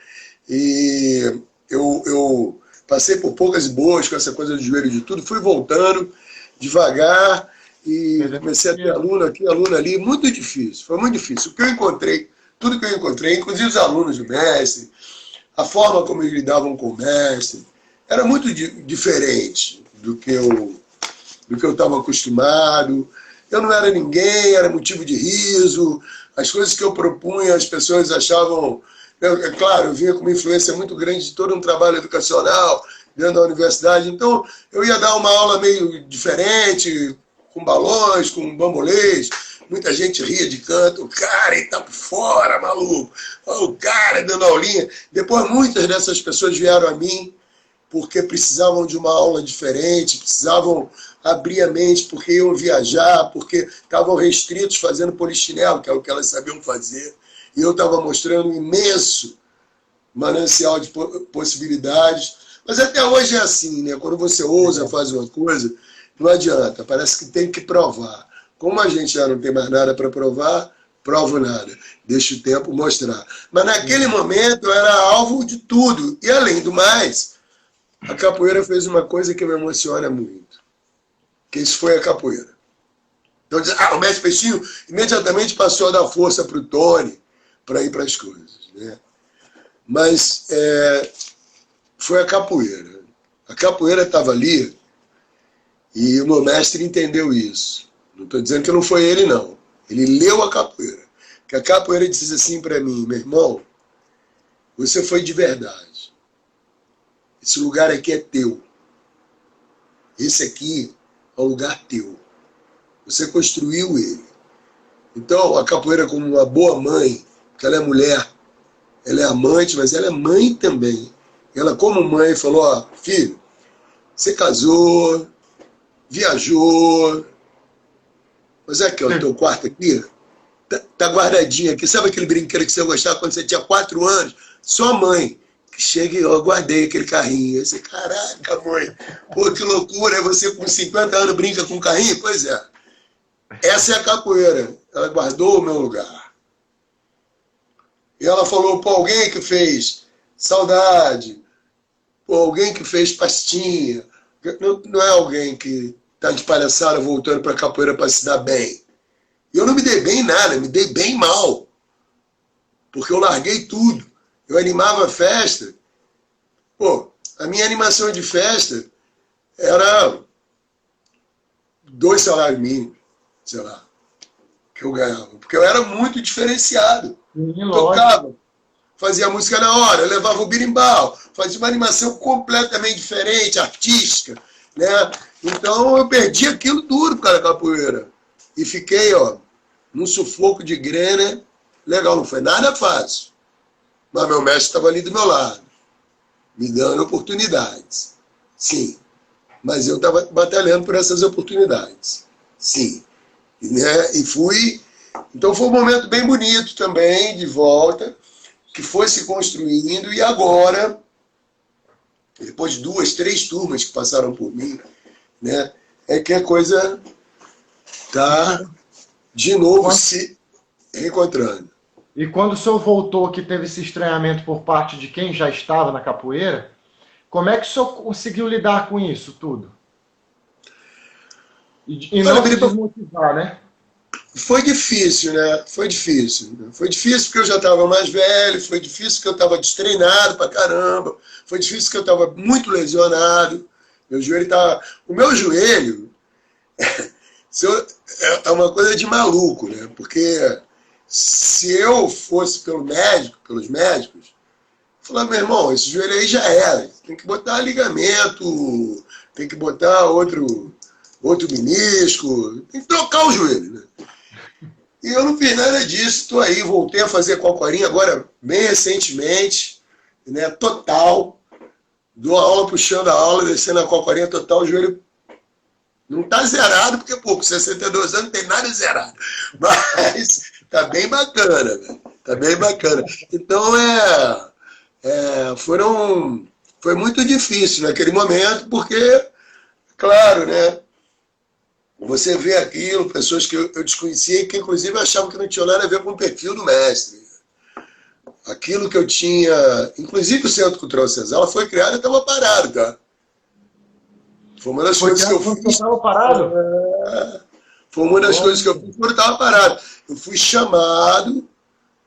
E eu passei por poucas e boas com essa coisa do joelho de tudo, fui voltando devagar e comecei a ter aluno aqui, aluno ali, muito difícil, foi muito difícil. O que eu encontrei, tudo que eu encontrei, inclusive os alunos do mestre, a forma como eles lidavam com o mestre, era muito diferente do que eu estava acostumado. Eu não era ninguém, era motivo de riso, as coisas que eu propunha as pessoas achavam... É claro, eu vinha com uma influência muito grande de todo um trabalho educacional dentro da universidade, então eu ia dar uma aula meio diferente, com balões, com bambolês, muita gente ria de canto, o cara ele tá por fora, maluco, o cara dando aulinha. Depois muitas dessas pessoas vieram a mim porque precisavam de uma aula diferente, precisavam abrir a mente, porque iam viajar, porque estavam restritos fazendo polichinelo, que é o que elas sabiam fazer. E eu estava mostrando um imenso manancial de possibilidades. Mas até hoje é assim, né? Quando você ousa, faz uma coisa, não adianta, parece que tem que provar. Como a gente já não tem mais nada para provar, provo nada. Deixa o tempo mostrar. Mas naquele momento eu era alvo de tudo. E além do mais, a capoeira fez uma coisa que me emociona muito. Que isso foi a capoeira. Então, o mestre Peixinho imediatamente passou a dar força para o Tony, para ir para as coisas. Né? Mas foi a capoeira. A capoeira estava ali e o meu mestre entendeu isso. Não estou dizendo que não foi ele, não. Ele leu a capoeira. Que a capoeira disse assim para mim, meu irmão, você foi de verdade. Esse lugar aqui é teu. Esse aqui é um lugar teu. Você construiu ele. Então, a capoeira como uma boa mãe, porque ela é mulher, ela é amante, mas ela é mãe também. Ela, como mãe, falou, ó, filho, você casou, viajou, mas é aqui, ó, o teu quarto aqui, tá guardadinho aqui. Sabe aquele brinquedo que você gostava quando você tinha 4 anos? Sua mãe, que chega e eu guardei aquele carrinho. Eu disse, caraca, mãe, pô, que loucura, você com 50 anos brinca com carrinho? Pois é. Essa é a capoeira. Ela guardou o meu lugar. E ela falou, pô, alguém que fez saudade, pô, alguém que fez pastinha. Não é alguém que tá de palhaçada voltando para a capoeira para se dar bem. E eu não me dei bem em nada, me dei bem mal. Porque eu larguei tudo. Eu animava a festa. Pô, a minha animação de festa era 2 salários mínimos, sei lá, que eu ganhava. Porque eu era muito diferenciado. Tocava, fazia música na hora, eu levava o birimbau, fazia uma animação completamente diferente, artística, né? Então eu perdi aquilo duro por causa da capoeira. E fiquei, ó, num sufoco de grana. Legal, não foi nada fácil. Mas meu mestre estava ali do meu lado, me dando oportunidades. Sim. Mas eu estava batalhando por essas oportunidades. Sim. Né? E fui... Então foi um momento bem bonito também, de volta, que foi se construindo. E agora, depois de 2, 3 turmas que passaram por mim, né, é que a coisa está de novo se reencontrando. E quando o senhor voltou, que teve esse estranhamento por parte de quem já estava na capoeira, como é que o senhor conseguiu lidar com isso tudo? E não se desmotivar, né? Foi difícil, né? Foi difícil. Foi difícil porque eu já estava mais velho, foi difícil porque eu estava destreinado pra caramba, foi difícil porque eu estava muito lesionado. Meu joelho estava... O meu joelho é uma coisa de maluco, né? Porque se eu fosse pelos médicos, falar, meu irmão, esse joelho aí já era. Tem que botar ligamento, tem que botar outro menisco, tem que trocar o joelho, né? E eu não fiz nada disso, estou aí, voltei a fazer cocorinha agora bem recentemente, né, total, dou a aula puxando a aula, descendo a cocorinha total, o joelho não está zerado, porque, pô, com 62 anos não tem nada zerado. Mas tá bem bacana, velho. Tá bem bacana. Então, foi muito difícil naquele momento, porque, claro, né? Você vê aquilo, pessoas que eu desconhecia, que inclusive achavam que não tinha nada a ver com o perfil do mestre. Aquilo que eu tinha... Inclusive o Centro Cultural Senzala foi criado e estava parado, tá? Foi uma das coisas que eu fiz. Parado? Foi uma das coisas que eu fiz quando eu estava parado. Eu fui chamado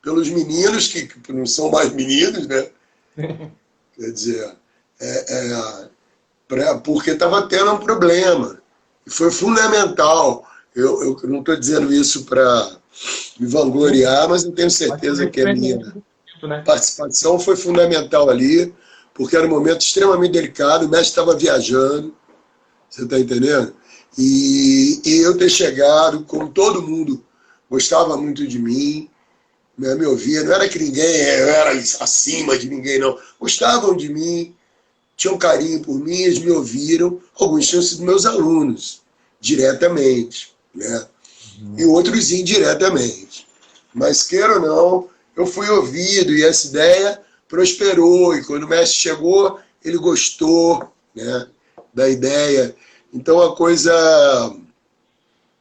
pelos meninos, que não são mais meninos, né? Quer dizer, porque estava tendo um problema. E foi fundamental. Eu não estou dizendo isso para me vangloriar, mas eu tenho certeza que a minha participação foi fundamental ali, porque era um momento extremamente delicado, o mestre estava viajando, você está entendendo? E eu ter chegado, como todo mundo gostava muito de mim, né, me ouvia, não era que ninguém eu era acima de ninguém, não. Gostavam de mim, tinham carinho por mim, eles me ouviram, alguns tinham sido meus alunos, diretamente, né? E outros indiretamente. Mas, queira ou não, eu fui ouvido e essa ideia prosperou, e quando o mestre chegou, ele gostou, né, da ideia. Então a coisa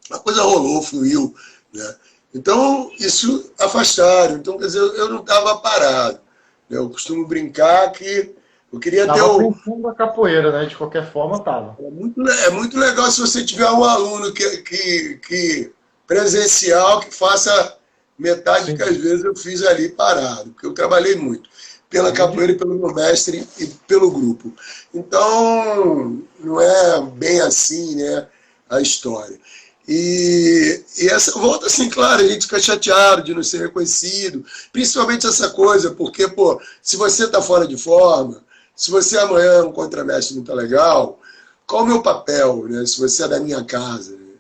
rolou, fluiu, né? Então isso afastaram. Então, quer dizer, eu não estava parado, né? Eu costumo brincar que eu queria ter pensando na capoeira, né? De qualquer forma, estava. É muito legal se você tiver um aluno que presencial, que faça metade do que às vezes eu fiz ali parado, porque eu trabalhei muito pela capoeira e pelo meu mestre e pelo grupo. Então, não é bem assim, né, a história. E essa volta, assim, claro, a gente fica chateado de não ser reconhecido, principalmente essa coisa, porque, pô, se você está fora de forma, se você amanhã é um contramestre muito legal, qual o meu papel, né, se você é da minha casa? Né?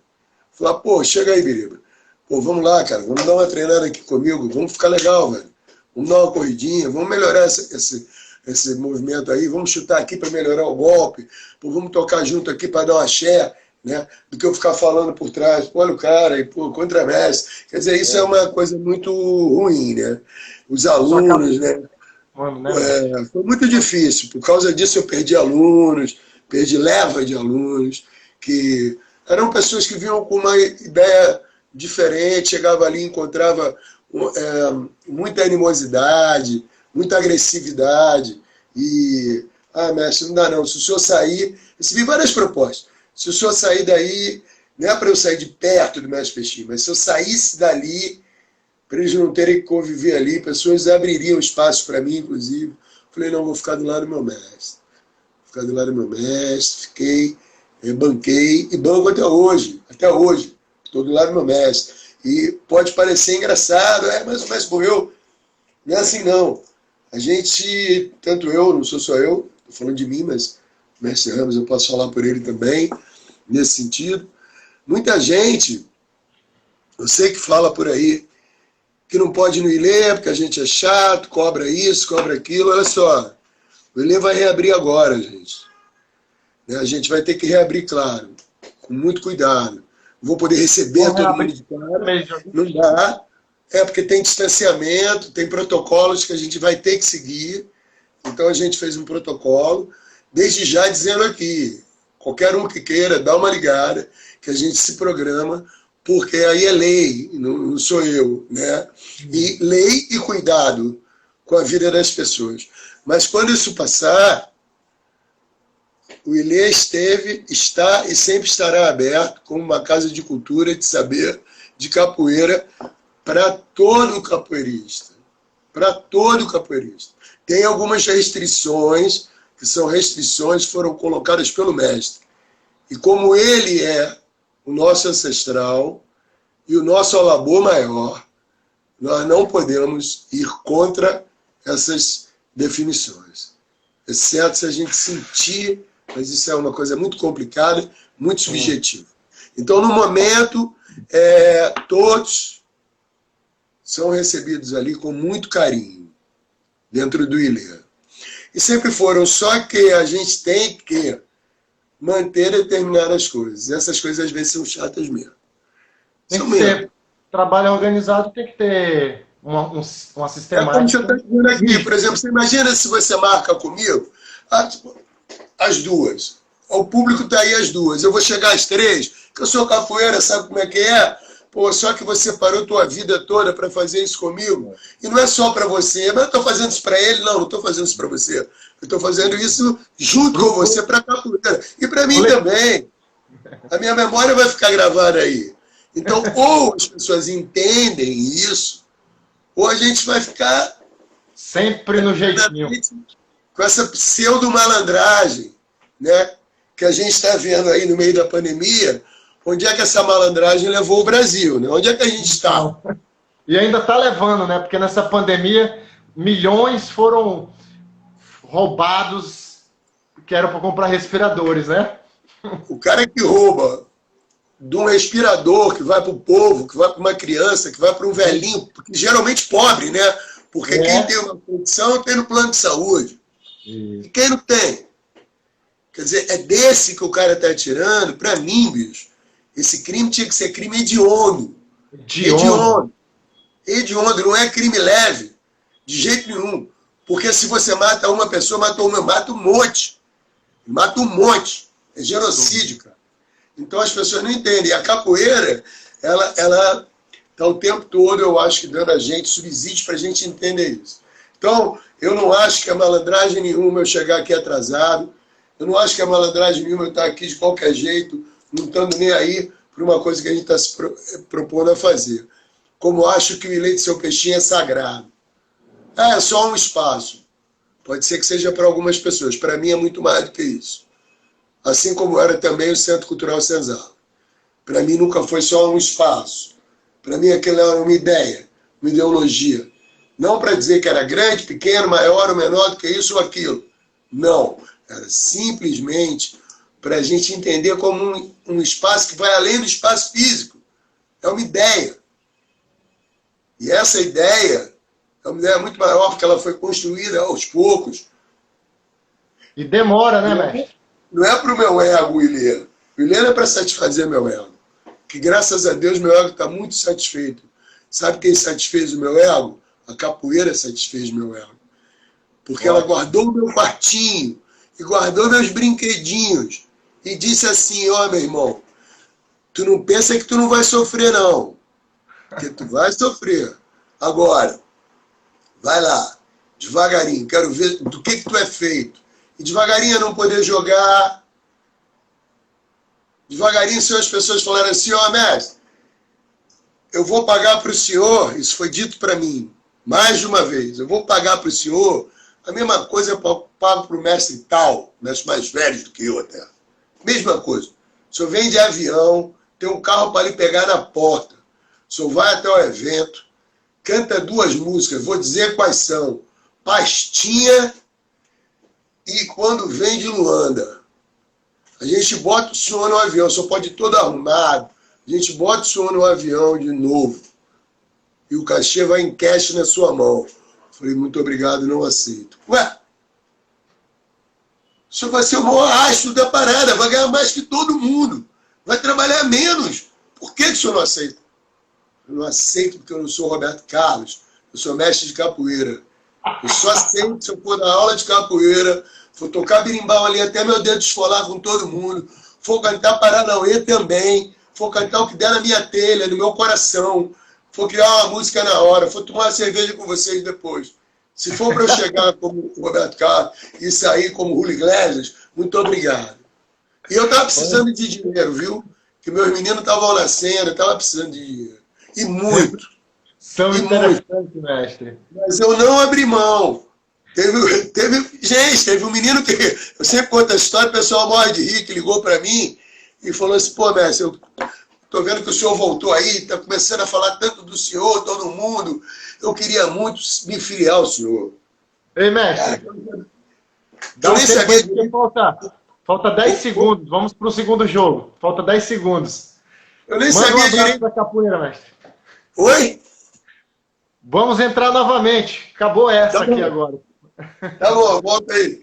Falar, pô, chega aí, Biriba. Pô, vamos lá, cara, vamos dar uma treinada aqui comigo, vamos ficar legal, velho. Vamos dar uma corridinha, vamos melhorar esse movimento aí, vamos chutar aqui para melhorar o golpe, pô, vamos tocar junto aqui para dar uma axé, né? Do que eu ficar falando por trás, pô, olha o cara, e, pô, contramestre. Quer dizer, isso é uma coisa muito ruim, né? Os alunos, né? Foi muito difícil. Por causa disso eu perdi alunos, perdi leva de alunos, que eram pessoas que vinham com uma ideia diferente, chegava ali e encontrava muita animosidade, muita agressividade. E, mestre, não dá não. Se o senhor sair... Recebi várias propostas. Se o senhor sair daí, não é para eu sair de perto do mestre Peixinho, mas se eu saísse dali, para eles não terem que conviver ali, pessoas abririam espaço para mim, inclusive. Falei, não, vou ficar do lado do meu mestre. Vou ficar do lado do meu mestre, fiquei, banquei e banco até hoje. Até hoje. Estou do lado do meu mestre. E pode parecer engraçado, mas o mestre morreu. Não é assim, não. A gente, tanto eu, não sou só eu, estou falando de mim, mas o mestre Ramos, eu posso falar por ele também, nesse sentido. Muita gente, eu sei que fala por aí, que não pode ir no Ilê, porque a gente é chato, cobra isso, cobra aquilo. Olha só, o Ilê vai reabrir agora, gente. A gente vai ter que reabrir, claro, com muito cuidado. Vou poder receber todo mundo de cara. Não dá. Porque tem distanciamento, tem protocolos que a gente vai ter que seguir. Então a gente fez um protocolo, desde já dizendo aqui, qualquer um que queira, dá uma ligada, que a gente se programa, porque aí é lei, não sou eu, né? E lei e cuidado com a vida das pessoas. Mas quando isso passar, o Ilê está e sempre estará aberto como uma casa de cultura, de saber, de capoeira, para todo capoeirista. Para todo capoeirista. Tem algumas restrições, que são restrições que foram colocadas pelo mestre. E como ele é o nosso ancestral e o nosso alabô maior, nós não podemos ir contra essas definições. Exceto se a gente sentir, mas isso é uma coisa muito complicada, muito subjetiva. Então, no momento, todos são recebidos ali com muito carinho, dentro do Ilê. E sempre foram, só que a gente tem que manter determinadas coisas. Essas coisas às vezes são chatas mesmo. Tem São que mesmo. ser. Trabalho organizado tem que ter uma É como você está sistemática. dizendo aqui, por exemplo, você imagina se você marca comigo às 2. O público está aí às 2. Eu vou chegar às 3, que eu sou capoeira, sabe como é que é? Pô, só que você parou tua vida toda para fazer isso comigo. E não é só para você. Mas eu estou fazendo isso para ele? Não, não estou fazendo isso para você. Eu estou fazendo isso junto com você para a capoeira. E para mim também. A minha memória vai ficar gravada aí. Então, ou as pessoas entendem isso, ou a gente vai ficar Sempre no jeitinho. com essa pseudo-malandragem, né? Que a gente está vendo aí no meio da pandemia. Onde é que essa malandragem levou o Brasil, né? Onde é que a gente está? E ainda está levando, né? Porque nessa pandemia, milhões foram roubados que eram para comprar respiradores, né? O cara que rouba de um respirador que vai para o povo, que vai para uma criança, que vai para um velhinho, porque geralmente pobre, né? Porque quem tem uma condição tem no plano de saúde. E quem não tem? Quer dizer, é desse que o cara está tirando. Para mim, bicho, esse crime tinha que ser crime hediondo. Hediondo, não é crime leve, de jeito nenhum. Porque se você mata uma pessoa, mata um monte. Mata um monte. É genocídio, cara. Então as pessoas não entendem. E a capoeira, ela está o tempo todo, eu acho, que dando a gente subsídios para a gente entender isso. Então, eu não acho que é malandragem nenhuma eu chegar aqui atrasado. Eu não acho que é malandragem nenhuma eu estar aqui de qualquer jeito, não estando nem aí para uma coisa que a gente está se propondo a fazer. Como acho que o Ilê de Seu Peixinho é sagrado. É só um espaço. Pode ser que seja para algumas pessoas. Para mim é muito mais do que isso. Assim como era também o Centro Cultural Senzala. Para mim nunca foi só um espaço. Para mim aquilo era uma ideia, uma ideologia. Não para dizer que era grande, pequeno, maior ou menor do que isso ou aquilo. Não. Era simplesmente para a gente entender como um espaço que vai além do espaço físico. É uma ideia. E essa ideia é uma ideia muito maior, porque ela foi construída aos poucos. E demora, né, mestre? Não é para o meu ego, Ilê. O Ilê não é para satisfazer meu ego. Que graças a Deus meu ego está muito satisfeito. Sabe quem satisfez o meu ego? A capoeira satisfez meu ego. Porque ela guardou o meu quartinho e guardou meus brinquedinhos. E disse assim, ó, meu irmão, tu não pensa que tu não vai sofrer, não. Porque tu vai sofrer. Agora, vai lá, devagarinho, quero ver do que tu é feito. E devagarinho não poder jogar. Devagarinho, se as pessoas falarem assim, ó, mestre, eu vou pagar para o senhor, isso foi dito para mim, mais de uma vez, eu vou pagar para o senhor, a mesma coisa eu pago para o mestre tal, mestre mais velho do que eu até. Mesma coisa. O senhor vem de avião, tem um carro para lhe pegar na porta. O senhor vai até o evento, canta 2 músicas, vou dizer quais são. Pastinha e Quando Vem de Luanda. A gente bota o senhor no avião, o senhor pode ir todo arrumado. A gente bota o senhor no avião de novo. E o cachê vai em cash na sua mão. Falei, muito obrigado, não aceito. Ué? O senhor vai ser o maior astro da parada, vai ganhar mais que todo mundo. Vai trabalhar menos. Por que o senhor não aceita? Eu não aceito porque eu não sou Roberto Carlos. Eu sou mestre de capoeira. Eu só aceito se eu for dar aula de capoeira, for tocar berimbau ali até meu dedo esfolar com todo mundo, for cantar Paranauê também, for cantar o que der na minha telha, no meu coração, for criar uma música na hora, for tomar uma cerveja com vocês depois. Se for para eu chegar como Roberto Carlos e sair como Julio Iglesias, muito obrigado. E eu estava precisando de dinheiro, viu? Que meus meninos estavam nascendo, eu estava precisando de dinheiro. E muito. São interessantes, mestre. Mas eu não abri mão. Teve um menino que, eu sempre conto a história, o pessoal morre de rir, que ligou para mim e falou assim, pô, mestre, eu tô vendo que o senhor voltou aí, tá começando a falar tanto do senhor, todo mundo, eu queria muito me filiar ao senhor. Ei, mestre, dá um tempo aí, porque falta 10 segundos, vamos pro segundo jogo, falta 10 segundos. Eu nem Manda sabia um abraço direito. da capoeira, mestre. Oi? Vamos entrar novamente, acabou essa Tá bom. aqui agora. Tá bom, volta aí.